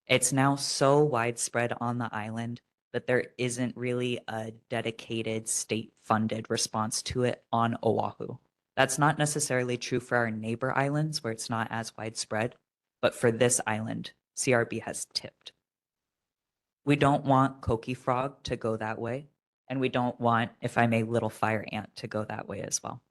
[SPEAKER 14] It's now so widespread on the island that there isn't really a dedicated state-funded response to it on Oahu. That's not necessarily true for our neighbor islands where it's not as widespread, but for this island, CRB has tipped. We don't want coqui frog to go that way, and we don't want, if I may, little fire ant to go that way as well.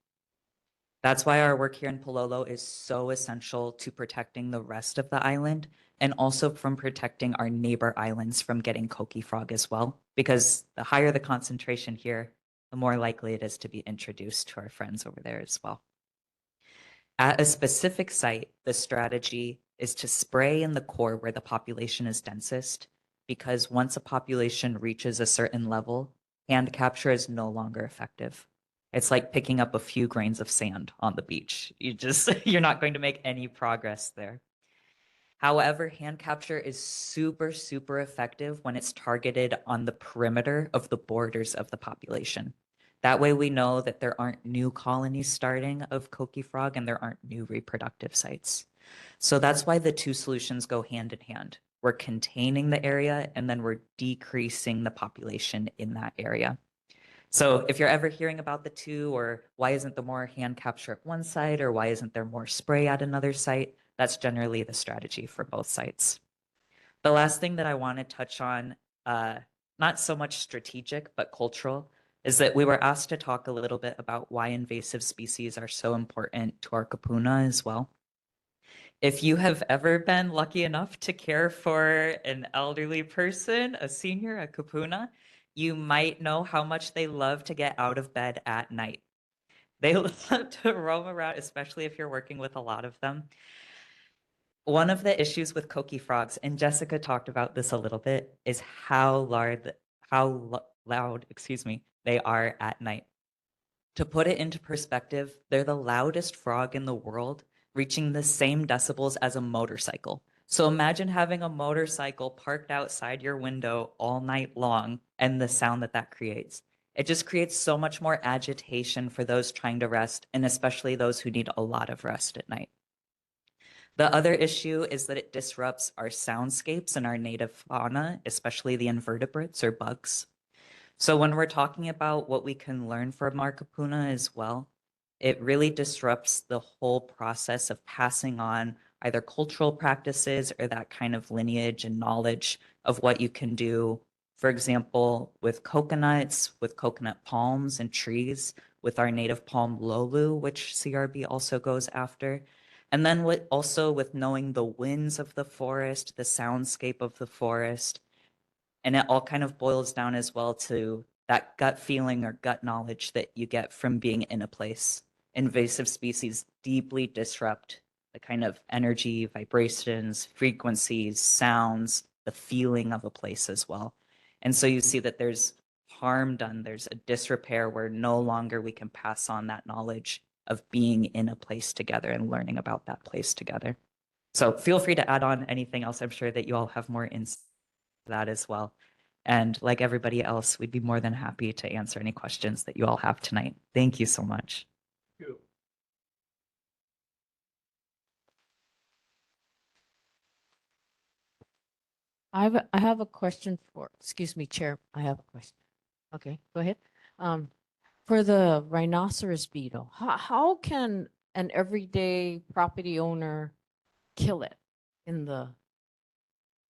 [SPEAKER 14] That's why our work here in Pālolo is so essential to protecting the rest of the island and also from protecting our neighbor islands from getting coqui frog as well, because the higher the concentration here, the more likely it is to be introduced to our friends over there as well. At a specific site, the strategy is to spray in the core where the population is densest, because once a population reaches a certain level, hand capture is no longer effective. It's like picking up a few grains of sand on the beach. You're not going to make any progress there. However, hand capture is super, super effective when it's targeted on the perimeter of the borders of the population. That way we know that there aren't new colonies starting of coqui frog and there aren't new reproductive sites. So that's why the two solutions go hand in hand. We're containing the area and then we're decreasing the population in that area. So if you're ever hearing about the two, or why isn't there more hand capture at one site, or why isn't there more spray at another site, that's generally the strategy for both sites. The last thing that I want to touch on, not so much strategic, but cultural, is that we were asked to talk a little bit about why invasive species are so important to our kupuna as well. If you have ever been lucky enough to care for an elderly person, a senior, a kupuna, you might know how much they love to get out of bed at night. They love to roam around, especially if you're working with a lot of them. One of the issues with coqui frogs, and Jessica talked about this a little bit, is how loud, they are at night. To put it into perspective, they're the loudest frog in the world, reaching the same decibels as a motorcycle. So imagine having a motorcycle parked outside your window all night long and the sound that that creates. It just creates so much more agitation for those trying to rest, and especially those who need a lot of rest at night. The other issue is that it disrupts our soundscapes and our native fauna, especially the invertebrates or bugs. So when we're talking about what we can learn from our kupuna as well, it really disrupts the whole process of passing on either cultural practices or that kind of lineage and knowledge of what you can do, for example, with coconuts, with coconut palms and trees, with our native palm lolu, which CRB also goes after. And then also with knowing the winds of the forest, the soundscape of the forest. And it all kind of boils down as well to that gut feeling or gut knowledge that you get from being in a place. Invasive species deeply disrupt the kind of energy, vibrations, frequencies, sounds, the feeling of a place as well. And so you see that there's harm done, there's a disrepair where no longer we can pass on that knowledge of being in a place together and learning about that place together. So feel free to add on anything else. I'm sure that you all have more insight to that as well. And like everybody else, we'd be more than happy to answer any questions that you all have tonight. Thank you so much.
[SPEAKER 9] I have a question for, excuse me, Chair, I have a question. Okay, go ahead. For the rhinoceros beetle, how can an everyday property owner kill it in the,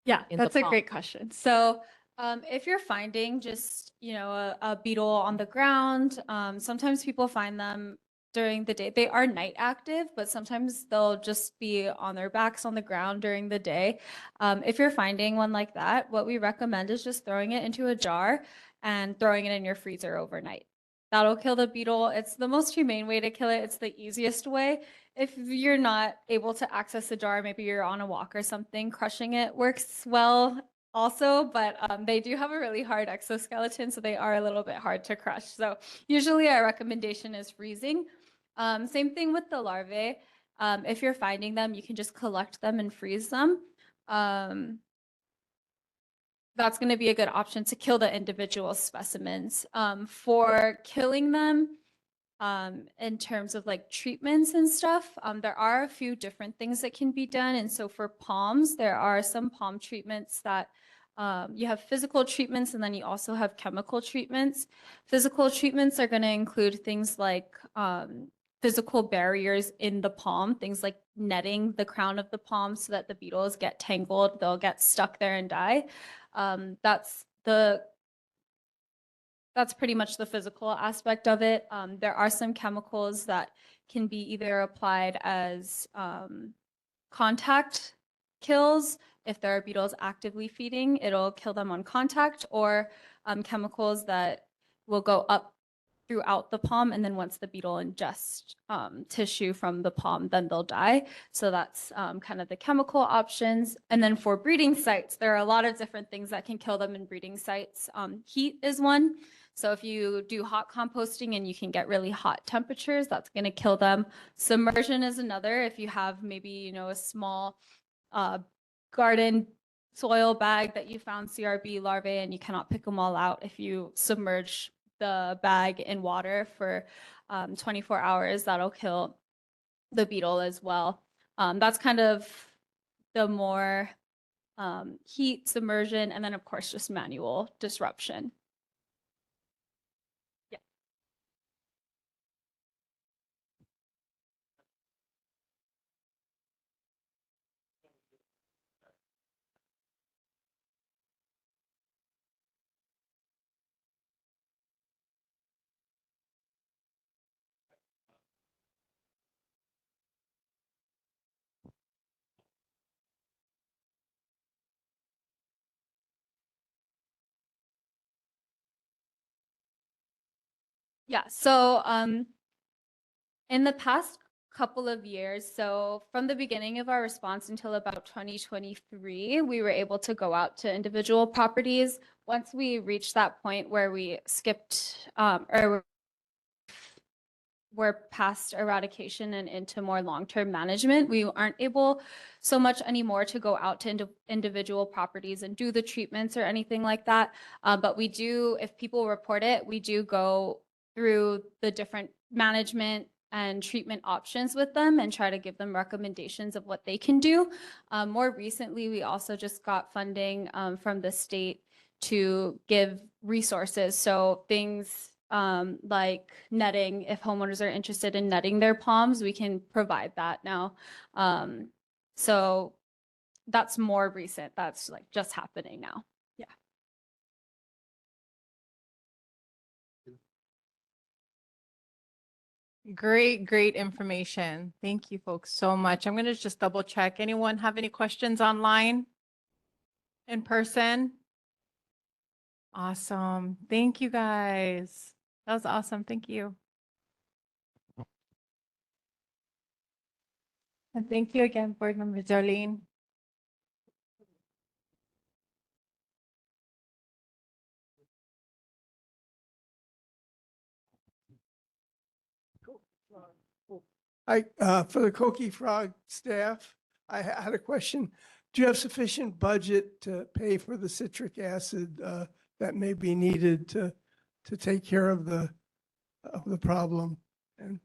[SPEAKER 11] Yeah,
[SPEAKER 9] in the
[SPEAKER 11] that's a
[SPEAKER 9] pond?
[SPEAKER 11] great question. So if you're finding just, a beetle on the ground, sometimes people find them during the day. They are night active, but sometimes they'll just be on their backs on the ground during the day. If you're finding one like that, what we recommend is just throwing it into a jar and throwing it in your freezer overnight. That'll kill the beetle. It's the most humane way to kill it. It's the easiest way. If you're not able to access the jar, maybe you're on a walk or something, crushing it works well also, but they do have a really hard exoskeleton, so they are a little bit hard to crush. So usually our recommendation is freezing. Same thing with the larvae. If you're finding them, you can just collect them and freeze them. That's going to be a good option to kill the individual specimens. For killing them, in terms of like treatments and stuff, there are a few different things that can be done. And so for palms, there are some palm treatments that you have physical treatments, and then you also have chemical treatments. Physical treatments are going to include things like physical barriers in the palm, things like netting the crown of the palm so that the beetles get tangled, they'll get stuck there and die. That's pretty much the physical aspect of it. There are some chemicals that can be either applied as contact kills. If there are beetles actively feeding, it'll kill them on contact, or chemicals that will go up throughout the palm, and then once the beetle ingests tissue from the palm, then they'll die. So that's kind of the chemical options. And then for breeding sites, there are a lot of different things that can kill them in breeding sites. Heat is one. So if you do hot composting and you can get really hot temperatures, that's going to kill them. Submersion is another. If you have maybe, a small garden soil bag that you found CRB larvae and you cannot pick them all out, if you submerge the bag in water for 24 hours, that'll kill the beetle as well. That's kind of the more heat, submersion, and then of course just manual disruption. Yeah. Yeah, so in the past couple of years, so from the beginning of our response until about 2023, we were able to go out to individual properties. Once we reached that point where we skipped or we're past eradication and into more long-term management, we aren't able so much anymore to go out to individual properties and do the treatments or anything like that. But we do, if people report it, we do go through the different management and treatment options with them and try to give them recommendations of what they can do. More recently, we also just got funding from the state to give resources. So things like netting, if homeowners are interested in netting their palms, we can provide that now. So that's more recent. That's like just happening now. Yeah.
[SPEAKER 1] Great information. Thank you folks so much. I'm going to just double check. Anyone have any questions online? In person? Awesome. Thank you guys. That was awesome. Thank you. And thank you again, Board Member Darlene.
[SPEAKER 7] For the Koki Frog staff, I had a question. Do you have sufficient budget to pay for the citric acid that may be needed to take care of the problem? And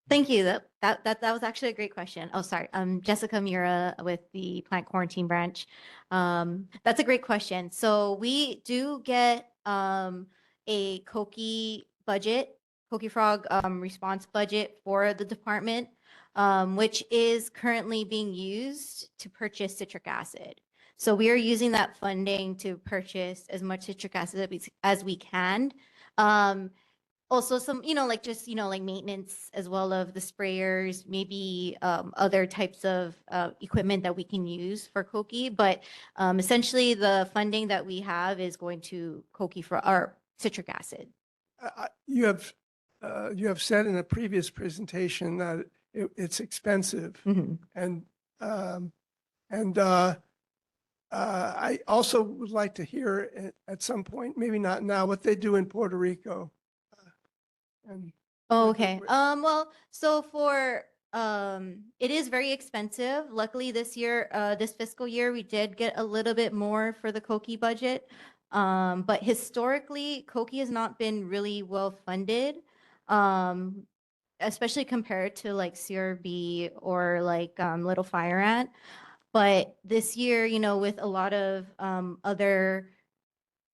[SPEAKER 12] Thank you. That was actually a great question. Oh, sorry. Jessica Mura with the plant quarantine branch. That's a great question. So we do get a Koki budget, Koki Frog response budget for the department, which is currently being used to purchase citric acid. So we are using that funding to purchase as much citric acid as we can. Also some, like just, like maintenance as well of the sprayers, maybe other types of equipment that we can use for Koki. But essentially the funding that we have is going to Koki for our citric acid.
[SPEAKER 7] you have said in a previous presentation that it's expensive.
[SPEAKER 12] Mhm.
[SPEAKER 7] And I also would like to hear at some point, maybe not now, what they do in Puerto Rico. And
[SPEAKER 12] Oh,
[SPEAKER 7] with the-
[SPEAKER 12] okay.
[SPEAKER 7] with-
[SPEAKER 12] Well, so for it is very expensive. Luckily this year, this fiscal year, we did get a little bit more for the Koki budget. But historically, Koki has not been really well funded. Especially compared to like CRB or like Little Fire Ant. But this year, with a lot of other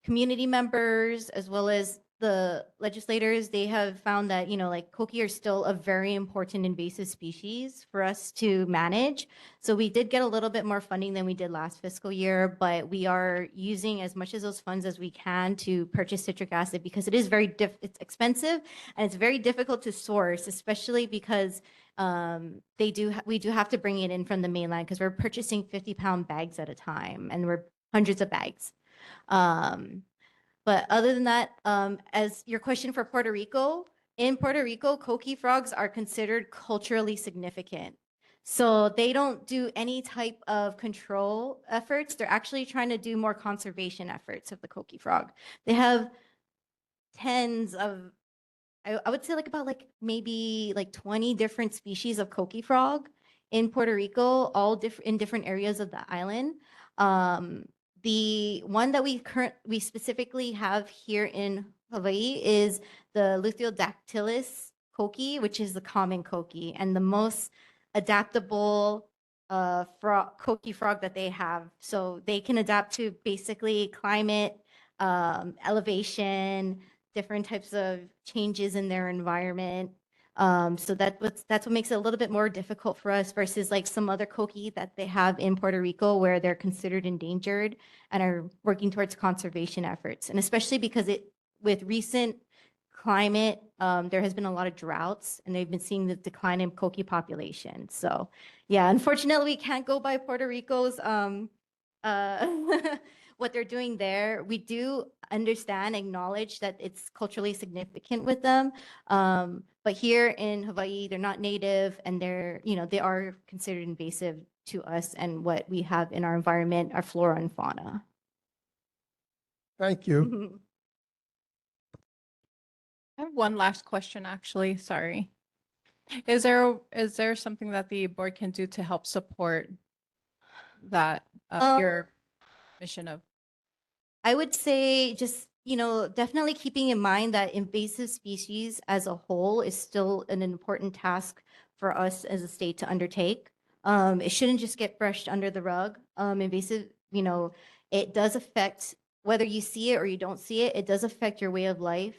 [SPEAKER 12] community members as well as the legislators, they have found that, like Koki are still a very important invasive species for us to manage. So we did get a little bit more funding than we did last fiscal year, but we are using as much of those funds as we can to purchase citric acid because it is it's expensive and it's very difficult to source, especially because we do have to bring it in from the mainland because we're purchasing 50-pound bags at a time and we're hundreds of bags. But other than that, as your question for Puerto Rico, in Puerto Rico, Koki frogs are considered culturally significant. So they don't do any type of control efforts. They're actually trying to do more conservation efforts of the Koki frog. They have tens of, I would say maybe 20 different species of Koki frog in Puerto Rico, all in different areas of the island. The one that we specifically have here in Hawaii is the Luthiodactylus koki, which is the common koki and the most adaptable koki frog that they have. So they can adapt to basically climate, elevation, different types of changes in their environment. So that's what makes it a little bit more difficult for us versus like some other koki that they have in Puerto Rico where they're considered endangered and are working towards conservation efforts. And especially because with recent climate, there has been a lot of droughts and they've been seeing the decline in koki population. So yeah, unfortunately we can't go by Puerto Rico's what they're doing there. We do understand, acknowledge that it's culturally significant with them. But here in Hawaii, they're not native and they are considered invasive to us and what we have in our environment, our flora and fauna.
[SPEAKER 7] Thank you.
[SPEAKER 1] I have one last question, actually. Sorry. Is there something that the board can do to help support that your mission of?
[SPEAKER 12] I would say just, definitely keeping in mind that invasive species as a whole is still an important task for us as a state to undertake. It shouldn't just get brushed under the rug. Invasive, it does affect whether you see it or you don't see it, it does affect your way of life.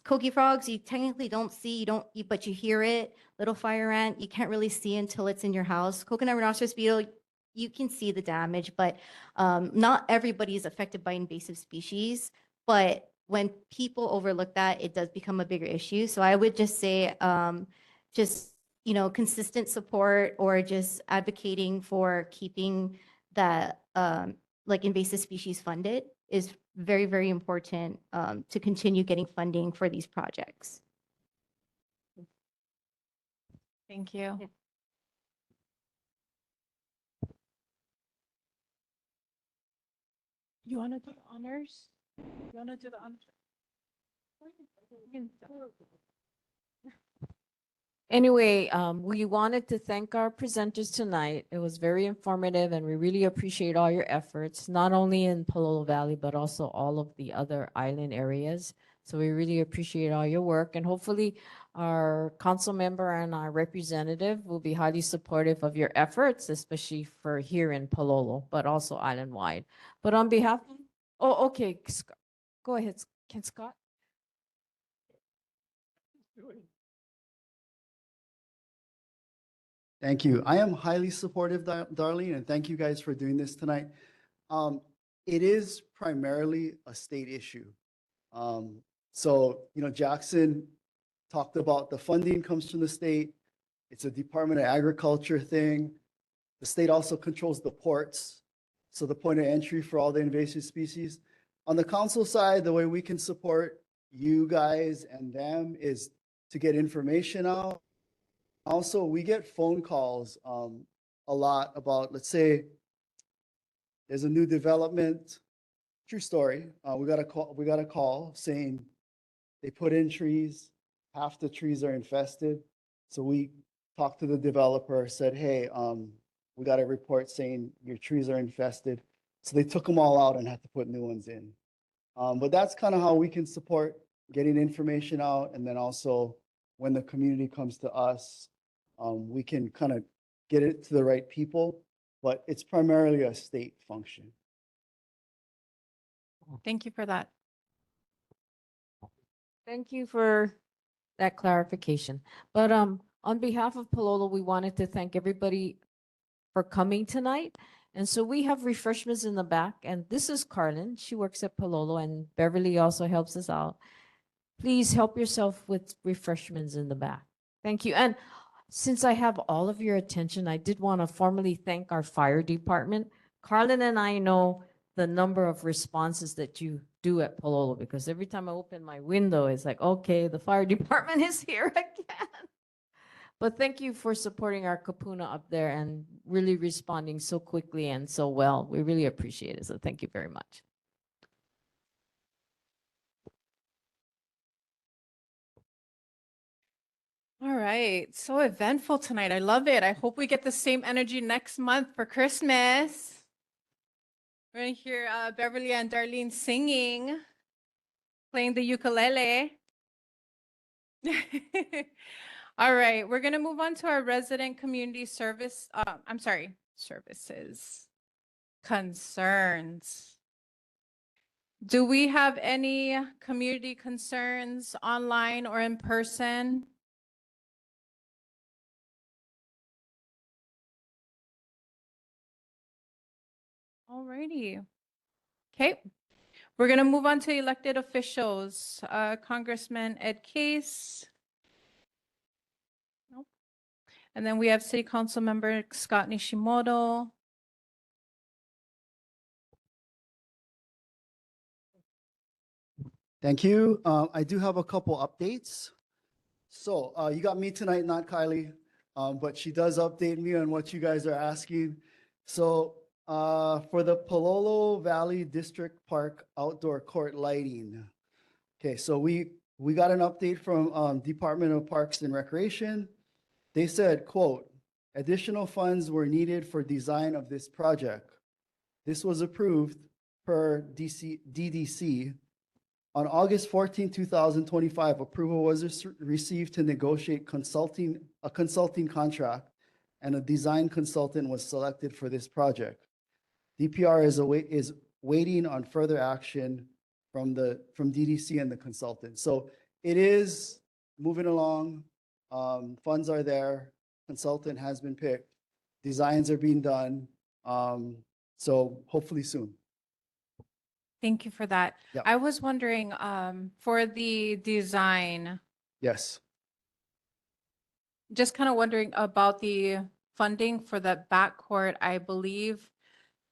[SPEAKER 12] Koki frogs, you technically don't see, but you hear it. Little fire ant, you can't really see until it's in your house. Coconut rhinoceros beetle, you can see the damage, but not everybody is affected by invasive species. But when people overlook that, it does become a bigger issue. So I would just say, consistent support or just advocating for keeping that invasive species funded is very, very important to continue getting funding for these projects.
[SPEAKER 1] Thank you.
[SPEAKER 12] Yeah.
[SPEAKER 1] You want to do the honors? You want to do the honors?
[SPEAKER 9] Anyway, we wanted to thank our presenters tonight. It was very informative and we really appreciate all your efforts, not only in Pālolo Valley, but also all of the other island areas. So we really appreciate all your work and hopefully our council member and our representative will be highly supportive of your efforts, especially for here in Pālolo, but also island-wide. But on behalf, oh, okay, go ahead, can Scott?
[SPEAKER 15] Thank you. I am highly supportive, Darlene, and thank you guys for doing this tonight. It is primarily a state issue. Jackson talked about the funding comes from the state. It's a Department of Agriculture thing. The state also controls the ports, so the point of entry for all the invasive species. On the council side, the way we can support you guys and them is to get information out. Also, we get phone calls a lot about, let's say, there's a new development, true story. We got a call saying they put in trees, half the trees are infested. So we talked to the developer, said, hey, we got a report saying your trees are infested. So they took them all out and had to put new ones in. But that's kind of how we can support getting information out. And then also when the community comes to us, we can kind of get it to the right people, but it's primarily a state function.
[SPEAKER 1] Thank you for that.
[SPEAKER 9] Thank you for that clarification. But on behalf of Pālolo, we wanted to thank everybody for coming tonight. And so we have refreshments in the back, and this is Carlin. She works at Pālolo, and Beverly also helps us out. Please help yourself with refreshments in the back. Thank you. And since I have all of your attention, I did want to formally thank our fire department. Carlin and I know the number of responses that you do at Pālolo, because every time I open my window, it's like, okay, the fire department is here again. But thank you for supporting our kapuna up there and really responding so quickly and so well. We really appreciate it. So thank you very much.
[SPEAKER 1] All right, so eventful tonight. I love it. I hope we get the same energy next month for Christmas. We're gonna hear Beverly and Darlene singing, playing the ukulele. All right, we're gonna move on to our resident community service. Services concerns. Do we have any community concerns online or in person? All righty. Okay, we're gonna move on to elected officials. Congressman Ed Case. Nope. And then we have City Council Member Scott Nishimoto.
[SPEAKER 15] Thank you. I do have a couple updates. So you got me tonight, not Kylie, but she does update me on what you guys are asking. So for the Pālolo Valley District Park outdoor court lighting. Okay, so we got an update from Department of Parks and Recreation. They said, quote, additional funds were needed for design of this project. This was approved per DDC. On August 14, 2025, approval was received to negotiate a consulting contract, and a design consultant was selected for this project. DPR is waiting on further action from DDC and the consultant. So it is moving along. Funds are there. Consultant has been picked. Designs are being done. So hopefully soon.
[SPEAKER 1] Thank you for that.
[SPEAKER 15] Yeah.
[SPEAKER 1] I was wondering, for the design,
[SPEAKER 15] Yes.
[SPEAKER 1] just kind of wondering about the funding for the backcourt. I believe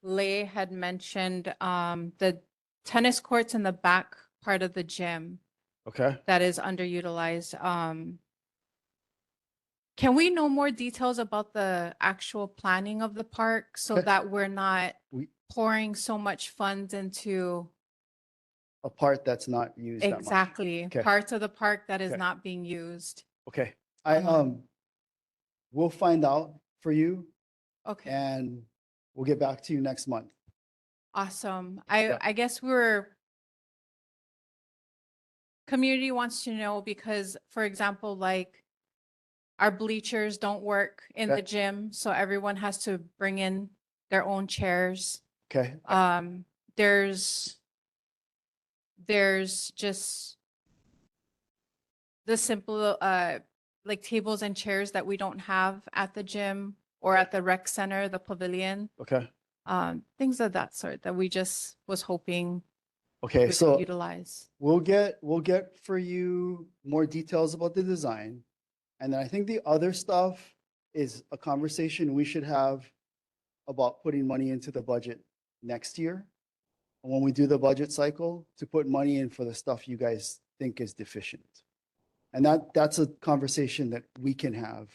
[SPEAKER 1] Lei had mentioned the tennis courts in the back part of the gym
[SPEAKER 15] Okay.
[SPEAKER 1] that is underutilized. Can we know more details about the actual planning of the park so
[SPEAKER 15] Okay.
[SPEAKER 1] that we're not pouring so much funds into
[SPEAKER 15] A part that's not used that much.
[SPEAKER 1] exactly
[SPEAKER 15] Okay.
[SPEAKER 1] parts of the park that is
[SPEAKER 15] Okay.
[SPEAKER 1] not being used.
[SPEAKER 15] Okay, I, we'll find out for you
[SPEAKER 1] Okay,
[SPEAKER 15] and we'll get back to you next month.
[SPEAKER 1] awesome.
[SPEAKER 15] Yeah.
[SPEAKER 1] I guess community wants to know because, for example, like our bleachers don't work in
[SPEAKER 15] Okay.
[SPEAKER 1] the gym, so everyone has to bring in their own chairs.
[SPEAKER 15] Okay,
[SPEAKER 1] There's just the simple like tables and chairs that we don't have at the gym or at the rec center, the pavilion,
[SPEAKER 15] okay,
[SPEAKER 1] things of that sort that we just was hoping
[SPEAKER 15] okay,
[SPEAKER 1] we could
[SPEAKER 15] so
[SPEAKER 1] utilize.
[SPEAKER 15] we'll get for you more details about the design. And then I think the other stuff is a conversation we should have about putting money into the budget next year. When we do the budget cycle, to put money in for the stuff you guys think is deficient. And that's a conversation that we can have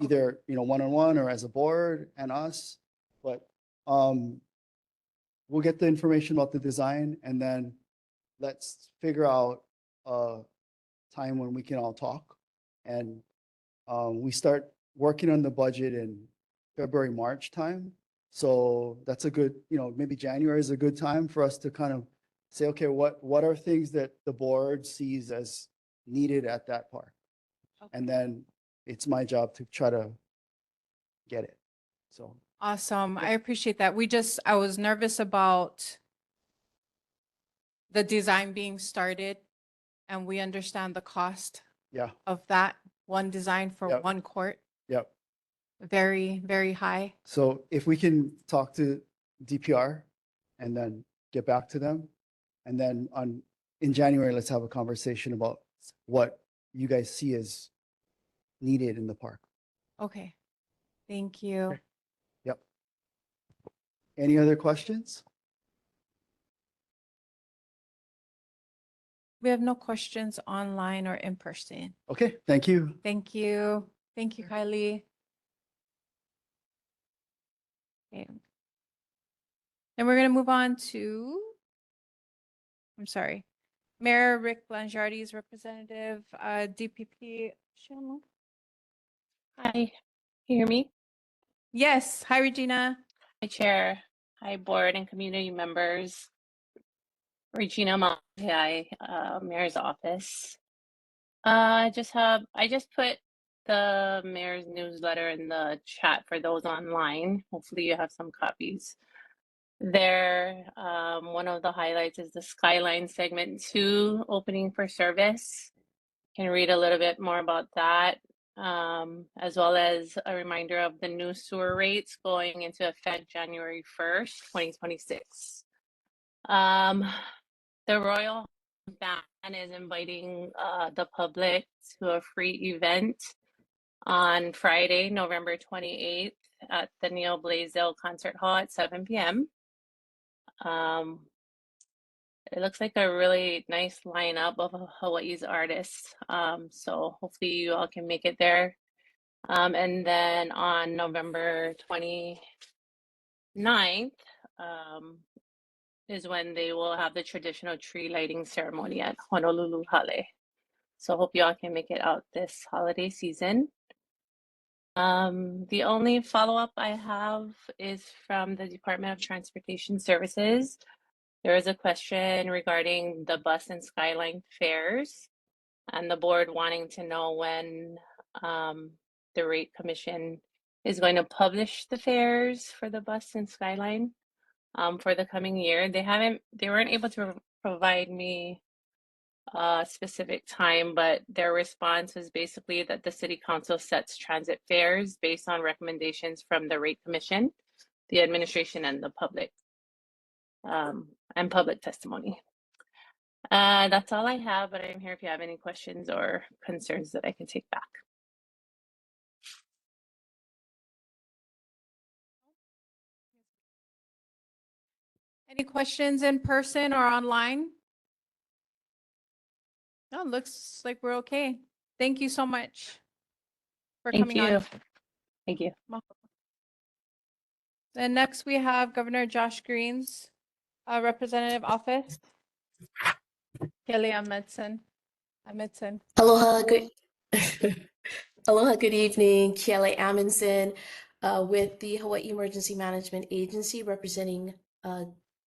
[SPEAKER 15] either, you know, one-on-one or as a board and us. But we'll get the information about the design and then let's figure out a time when we can all talk. And we start working on the budget in February, March time. So that's a good, you know, maybe January is a good time for us to kind of say, okay, what are things that the board sees as needed at that park? And then it's my job to try to get it. So,
[SPEAKER 1] Awesome. I appreciate that. I was nervous about the design being started and we understand the cost
[SPEAKER 15] yeah,
[SPEAKER 1] of that one design for
[SPEAKER 15] Yep.
[SPEAKER 1] one court.
[SPEAKER 15] yep.
[SPEAKER 1] Very, very high.
[SPEAKER 15] So if we can talk to DPR and then get back to them. And then in January, let's have a conversation about what you guys see as needed in the park.
[SPEAKER 1] Okay. Thank you.
[SPEAKER 15] Yep. Any other questions?
[SPEAKER 1] We have no questions online or in person.
[SPEAKER 15] Okay, thank you.
[SPEAKER 1] Thank you. Thank you, Kylie. Okay. Then we're going to move on to, I'm sorry, Mayor Rick Blangiardi's representative, DPP. Shilma.
[SPEAKER 16] Hi, you hear me?
[SPEAKER 1] Yes. Hi, Regina.
[SPEAKER 16] Hi, Chair. Hi, Board and community members. Regina Monte, Mayor's Office. I just put the Mayor's newsletter in the chat for those online. Hopefully you have some copies. There, one of the highlights is the Skyline Segment 2 opening for service. You can read a little bit more about that. As well as a reminder of the new sewer rates going into effect January 1st, 2026. The Royal Band is inviting the public to a free event on Friday, November 28th at the Neil Blaisdell Concert Hall at 7 p.m. It looks like a really nice lineup of Hawaii's artists. So hopefully you all can make it there. And then on November 29th is when they will have the traditional tree lighting ceremony at Honolulu Hale. So hope you all can make it out this holiday season. The only follow-up I have is from the Department of Transportation Services. There is a question regarding the bus and Skyline fares and the board wanting to know when the rate commission is going to publish the fares for the bus and Skyline for the coming year. They weren't able to provide me a specific time, but their response was basically that the city council sets transit fares based on recommendations from the rate commission, the administration, and the public and public testimony. That's all I have, but I'm here if you have any questions or concerns that I can take back.
[SPEAKER 1] Any questions in person or online? No, looks like we're okay. Thank you so much for
[SPEAKER 16] Thank
[SPEAKER 1] coming
[SPEAKER 16] you.
[SPEAKER 1] on.
[SPEAKER 16] Thank you.
[SPEAKER 1] Welcome. Then next we have Governor Josh Green's representative office. Kelly Amundsen.
[SPEAKER 17] Aloha, good Aloha, good evening. Kiele Amundsen with the Hawaii Emergency Management Agency representing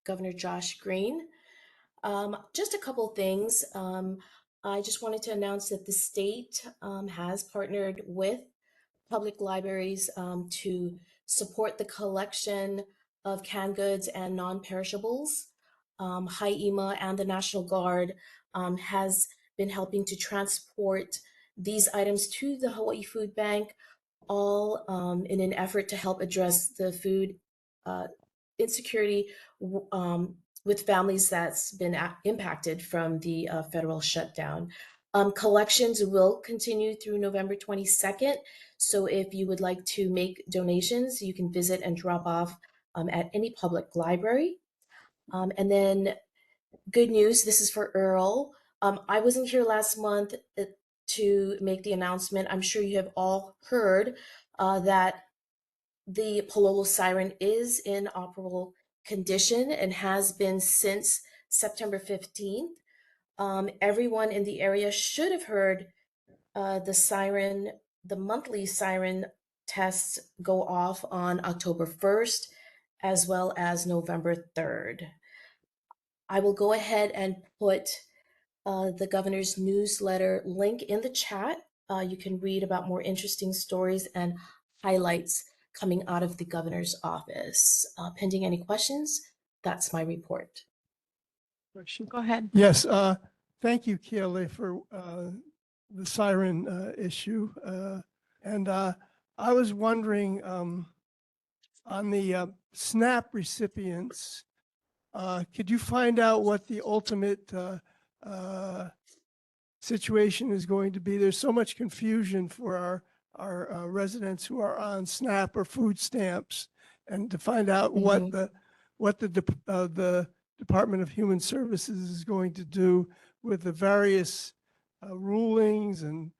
[SPEAKER 17] Governor Josh Green. Just a couple things. I just wanted to announce that the state has partnered with public libraries to support the collection of canned goods and non-perishables. HIEMA and the National Guard has been helping to transport these items to the Hawaii Food Bank, all in an effort to help address the food insecurity with families that's been impacted from the federal shutdown. Collections will continue through November 22nd. So if you would like to make donations, you can visit and drop off at any public library. And then good news, this is for Earl. I wasn't here last month to make the announcement. I'm sure you have all heard that the Pālolo siren is in operable condition and has been since September 15th. Everyone in the area should have heard the monthly siren tests go off on October 1st, as well as November 3rd. I will go ahead and put the governor's newsletter link in the chat. You can read about more interesting stories and highlights coming out of the governor's office. Pending any questions, that's my report.
[SPEAKER 1] Go ahead.
[SPEAKER 7] Yes, thank you, Kiele, for the siren issue. And I was wondering on the SNAP recipients, could you find out what the ultimate situation is going to be? There's so much confusion for our residents who are on SNAP or food stamps, and to find out what the Department of Human Services is going to do with the various rulings and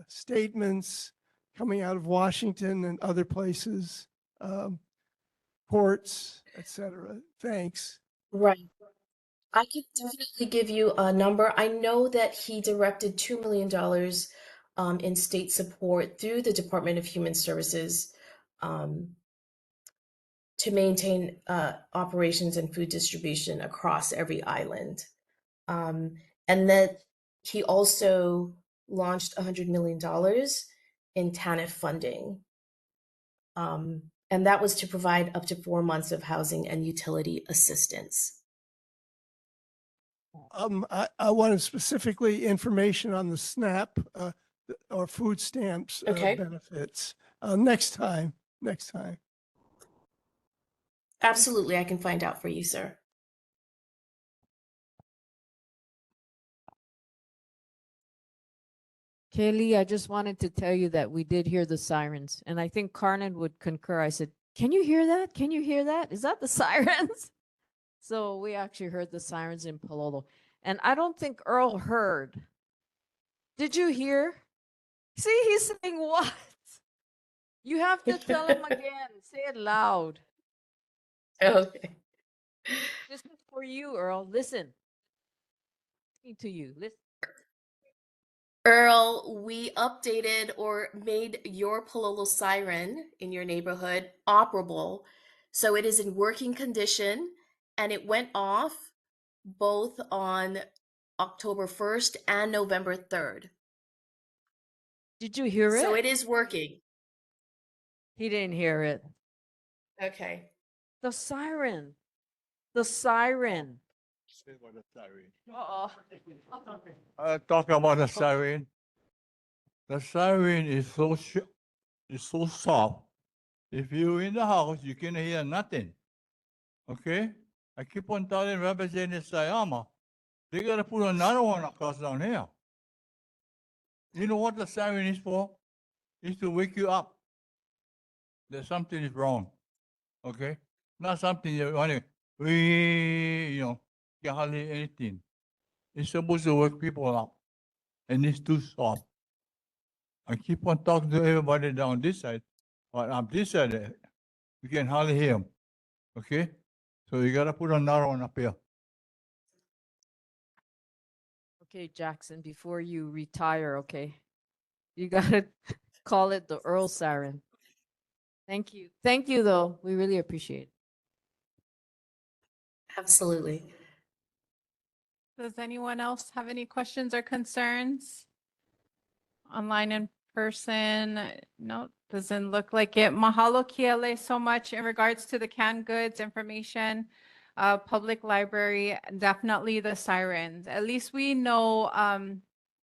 [SPEAKER 7] statements coming out of Washington and other places, courts, etc. Thanks.
[SPEAKER 17] Right. I could definitely give you a number. I know that he directed $2 million in state support through the Department of Human Services to maintain operations and food distribution across every island. And that he also launched $100 million in TANF funding. And that was to provide up to 4 months of housing and utility assistance.
[SPEAKER 7] I wanted specifically information on the SNAP or food stamps
[SPEAKER 17] Okay.
[SPEAKER 7] benefits. Next time.
[SPEAKER 17] Absolutely, I can find out for you, sir.
[SPEAKER 9] Kaylee, I just wanted to tell you that we did hear the sirens, and I think Carnan would concur. I said, "Can you hear that? Can you hear that? Is that the sirens?" So we actually heard the sirens in Pālolo, and I don't think Earl heard. Did you hear? See, he's saying what? You have to tell him again. Say it loud.
[SPEAKER 17] Okay.
[SPEAKER 9] This is for you, Earl. Listen. Speaking to you. Listen.
[SPEAKER 17] Earl, we updated or made your Pālolo siren in your neighborhood operable. So it is in working condition, and it went off both on October 1st and November 3rd.
[SPEAKER 9] Did you hear it?
[SPEAKER 17] So it is working.
[SPEAKER 9] He didn't hear it.
[SPEAKER 17] Okay.
[SPEAKER 9] The siren. The siren.
[SPEAKER 18] Talk about the siren. The siren is so soft. If you're in the house, you can hear nothing. Okay? I keep on telling Representative Sayama, they gotta put another one across down here. You know what the siren is for? It's to wake you up that something is wrong. Okay? Not something you want to, can't hardly anything. It's supposed to wake people up. And it's too soft. I keep on talking to everybody down this side, but on this side, You can hardly hear them. Okay? So you gotta put another one up here.
[SPEAKER 9] Okay, Jackson, before you retire, okay? You gotta call it the Earl siren. Thank you. Thank you, though. We really appreciate it.
[SPEAKER 17] Absolutely.
[SPEAKER 1] Does anyone else have any questions or concerns? Online, in person? No, doesn't look like it. Mahalo Kiele so much in regards to the canned goods information. Public library, definitely the sirens. At least we know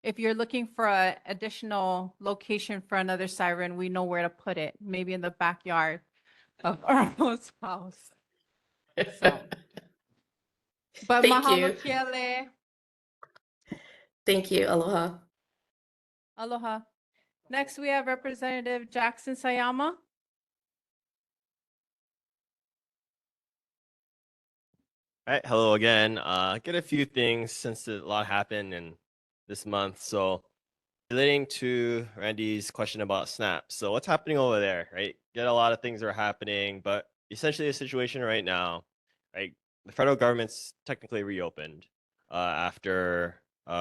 [SPEAKER 1] if you're looking for an additional location for another siren, we know where to put it, maybe in the backyard of Earl's house. So. But
[SPEAKER 17] Thank
[SPEAKER 1] mahalo
[SPEAKER 17] you.
[SPEAKER 1] Kiele.
[SPEAKER 17] Thank you. Aloha.
[SPEAKER 1] Aloha. Next, we have Representative Jackson Sayama.
[SPEAKER 13] All right, hello again. Get a few things since a lot happened in this month. So relating to Randy's question about SNAP. So what's happening over there, right? Get a lot of things are happening, but essentially the situation right now, right? The federal government's technically reopened after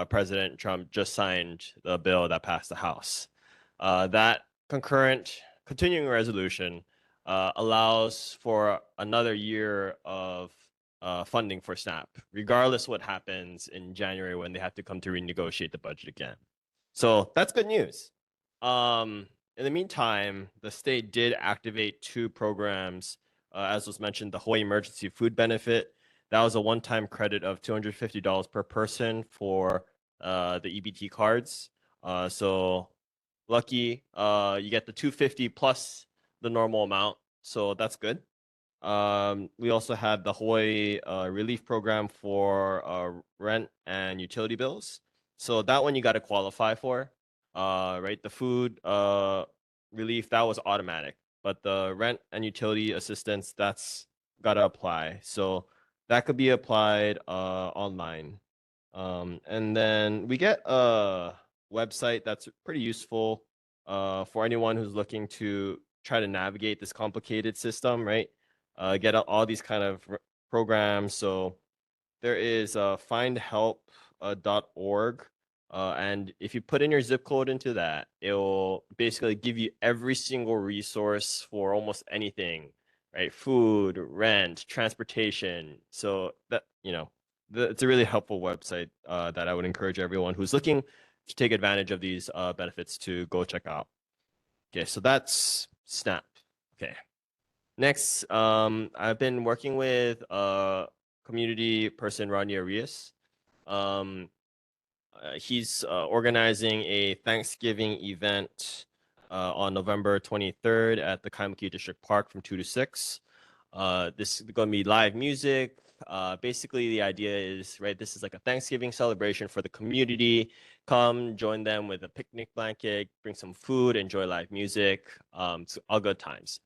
[SPEAKER 13] President Trump just signed the bill that passed the House. That continuing resolution allows for another year of funding for SNAP, regardless what happens in January when they have to come to renegotiate the budget again. So that's good news. In the meantime, the state did activate 2 programs, as was mentioned, the Hawaii Emergency Food Benefit. That was a one-time credit of $250 per person for the EBT cards. So lucky, you get the $250 plus the normal amount. So that's good. We also had the Hawaii relief program for rent and utility bills. So that one you got to qualify for, right? The food relief, that was automatic, but the rent and utility assistance, that's got to apply. So that could be applied online. And then we get a website that's pretty useful for anyone who's looking to try to navigate this complicated system, right? Get all these kind of programs. So there is findhelp.org. And if you put in your zip code into that, it will basically give you every single resource for almost anything, right? Food, rent, transportation. So that, it's a really helpful website that I would encourage everyone who's looking to take advantage of these benefits to go check out. Okay, so that's SNAP. Okay. Next, I've been working with community person, Rodney Arias. He's organizing a Thanksgiving event on November 23rd at the Kaimuki District Park from 2 to 6. This is going to be live music. Basically, the idea is, right, this is like a Thanksgiving celebration for the community. Come join them with a picnic blanket, bring some food, enjoy live music. It's all good times.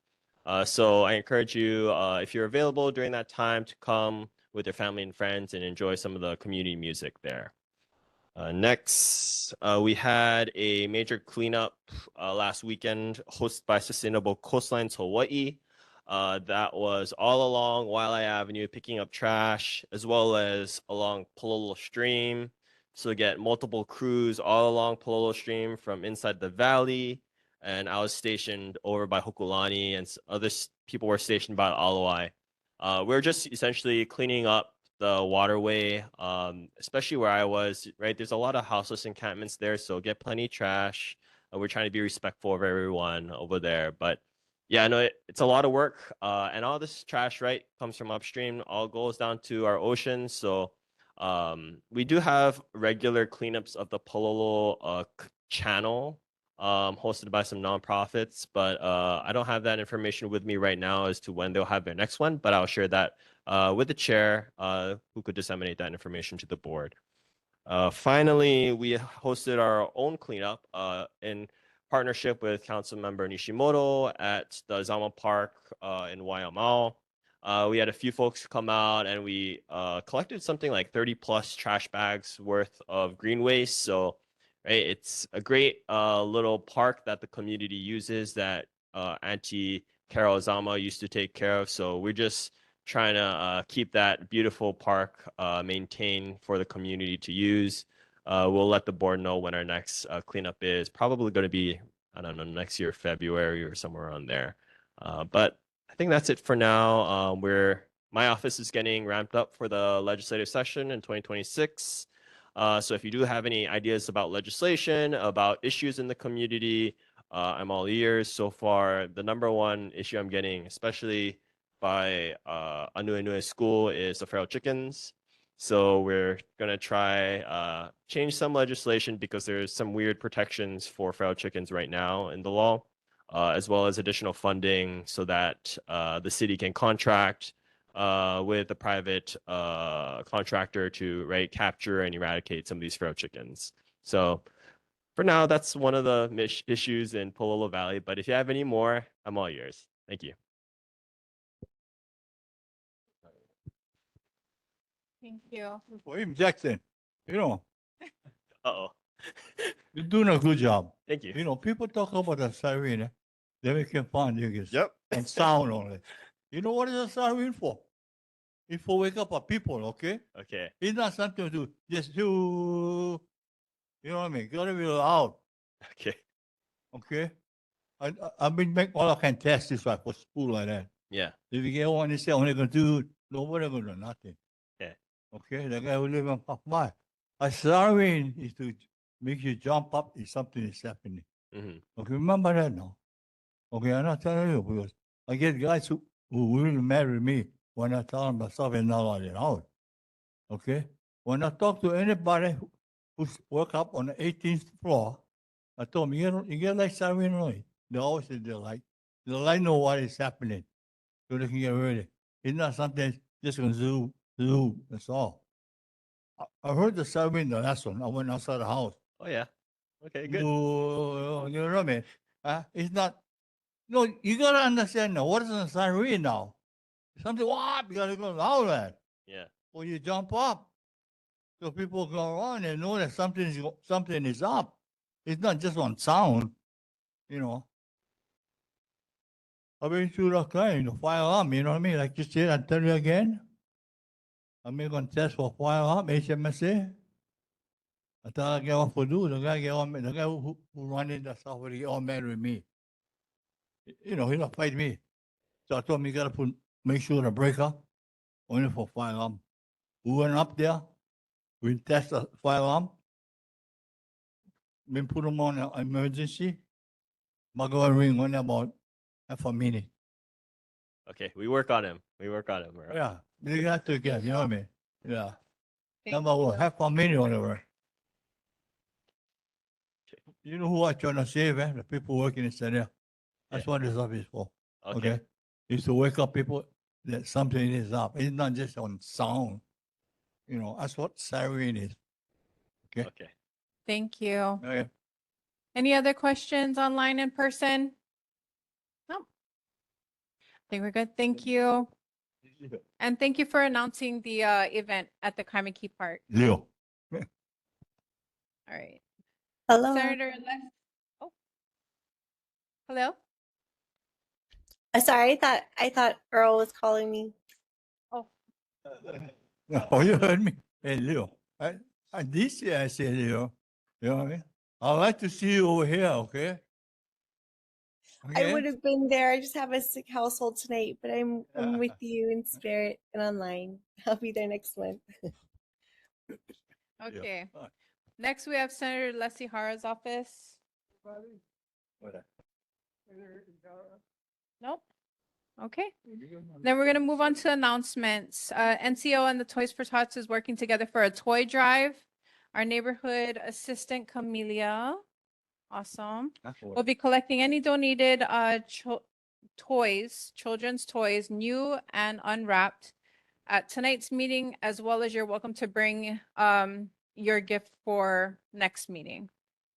[SPEAKER 13] So I encourage you, if you're available during that time, to come with your family and friends and enjoy some of the community music there. Next, we had a major cleanup last weekend hosted by Sustainable Coastlines Hawaii. That was all along Waialae Avenue, picking up trash, as well as along Pālolo Stream. So get multiple crews all along Pālolo Stream from inside the valley. And I was stationed over by Hokulani, and other people were stationed by Alawai. We're just essentially cleaning up the waterway, especially where I was, right? There's a lot of houseless encampments there, so get plenty of trash. We're trying to be respectful of everyone over there. But yeah, no, it's a lot of work. And all this trash, right, comes from upstream, all goes down to our ocean. So we do have regular cleanups of the Pālolo channel, hosted by some nonprofits, but I don't have that information with me right now as to when they'll have their next one, but I'll share that with the chair, who could disseminate that information to the board. Finally, we hosted our own cleanup in partnership with Councilmember Nishimoto at the Zama Park in Waiamau. We had a few folks come out and we collected something like 30 plus trash bags worth of green waste. So right, it's a great little park that the community uses that Carol Zama used to take care of. So we're just trying to keep that beautiful park maintained for the community to use. We'll let the board know when our next cleanup is. Probably going to be, I don't know, next year, February or somewhere around there. But I think that's it for now. My office is getting ramped up for the legislative session in 2026. So if you do have any ideas about legislation, about issues in the community, I'm all ears. So far, the number one issue I'm getting, especially by Anuenue School, is the feral chickens. So we're gonna try change some legislation because there's some weird protections for feral chickens right now in the law, as well as additional funding so that the city can contract with a private contractor to capture and eradicate some of these feral chickens. So for now, that's one of the issues in Pālolo Valley. But if you have any more, I'm all yours. Thank you.
[SPEAKER 1] Thank you.
[SPEAKER 18] William Jackson,
[SPEAKER 13] Uh-oh.
[SPEAKER 18] you're doing a good job.
[SPEAKER 13] Thank you.
[SPEAKER 18] People talk about the siren, they making fun,
[SPEAKER 13] Yep.
[SPEAKER 18] and sound only. You know what is a siren for? It's for wake up people, okay?
[SPEAKER 13] Okay.
[SPEAKER 18] It's not something to just do, you know what I mean? Gotta be loud,
[SPEAKER 13] Okay.
[SPEAKER 18] okay? I've been making all I can test this right for school like that.
[SPEAKER 13] Yeah.
[SPEAKER 18] If you get one, they say only gonna do, nobody gonna do nothing.
[SPEAKER 13] Yeah.
[SPEAKER 18] Okay, the guy who live on Park by. A siren is to make you jump up if something is happening.
[SPEAKER 13] Mm-hmm.
[SPEAKER 18] Okay, remember that now. Okay, I'm not telling you because I get guys who will marry me when I tell them myself is not allowed. Okay? When I talk to anybody who's work up on the 18th floor, I told them, you get like siren noise. They always say they like know what is happening so they can get ready. It's not something just going to do, that's all. I heard the siren the last one. I went outside the house.
[SPEAKER 13] Oh, yeah. Okay, good.
[SPEAKER 18] You know what I mean? It's not, no, you got to understand now. What is a siren now? Something, you got to go loud at.
[SPEAKER 13] Yeah.
[SPEAKER 18] Or you jump up. So people go around and know that something is up. It's not just one sound, I've been through the kind, fire alarm, you know what I mean? Like you said, I tell you again. I'm going to test for fire alarm, HMSA. I tell the guy what to do. The guy who running the stuff, he all mad with me. He don't fight me. So I told him you got to make sure the breaker only for fire alarm. We went up there. We test the fire alarm. Then put them on emergency. Mago ring on about half a minute.
[SPEAKER 13] Okay, we work on him. Bro.
[SPEAKER 18] Yeah, they got to get, you know what I mean? Yeah. Number one, half a minute on the way. You know who I trying to save, The people working in there. That's what this office is for. Okay. It's to wake up people that something is up. It's not just on sound. That's what siren is. Okay.
[SPEAKER 13] Okay.
[SPEAKER 1] Thank you.
[SPEAKER 18] Okay.
[SPEAKER 1] Any other questions online in person? No. I think we're good. Thank you. And thank you for announcing the event at the Kaimaki Park.
[SPEAKER 18] Leo.
[SPEAKER 1] All right.
[SPEAKER 10] Hello.
[SPEAKER 1] Senator Oh. Hello?
[SPEAKER 10] Sorry, I thought Earl was calling me.
[SPEAKER 1] Oh.
[SPEAKER 18] Oh, you heard me. Hey, Leo. This year I said, Leo. You know what I mean? I'd like to see you over here, okay?
[SPEAKER 10] I would have been there. I just have a sick household tonight, but I'm with you in spirit and online. I'll be there next month.
[SPEAKER 1] Okay. Next, we have Senator Leslie Hara's office. Nope. Okay. Then we're going to move on to announcements. NCO and the Toys for Tots is working together for a toy drive. Our neighborhood assistant, Camelia, awesome, will be collecting any donated children's toys, new and unwrapped, at tonight's meeting, as well as you're welcome to bring your gift for next meeting,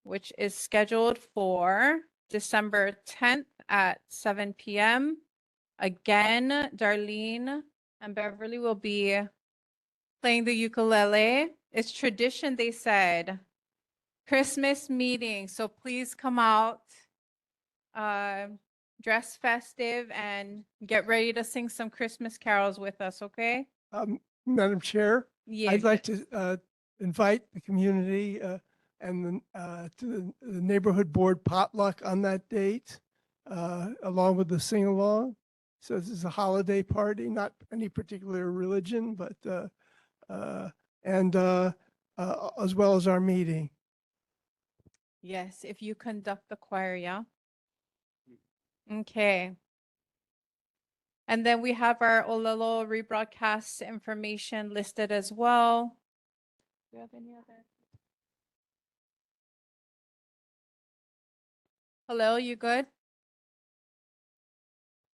[SPEAKER 1] which is scheduled for December 10th at 7 p.m. Again, Darlene and Beverly will be playing the ukulele. It's tradition, they said. Christmas meeting, so please come out. dress festive and get ready to sing some Christmas carols with us, okay?
[SPEAKER 7] Madam Chair,
[SPEAKER 1] Yeah.
[SPEAKER 7] I'd like to invite the community and to the neighborhood board potluck on that date, along with the sing-along. So this is a holiday party, not any particular religion, but as well as our meeting.
[SPEAKER 1] Yes, if you conduct the choir, yeah? Okay. And then we have our Pālolo rebroadcast information listed as well. Do you have any other? Hello, you good?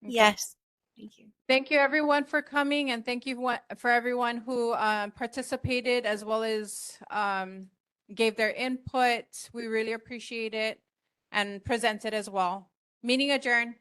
[SPEAKER 1] Okay.
[SPEAKER 10] Yes. Thank you.
[SPEAKER 1] Thank you everyone for coming, and thank you for everyone who participated as well as gave their input. We really appreciate it and presented as well. Meeting adjourned.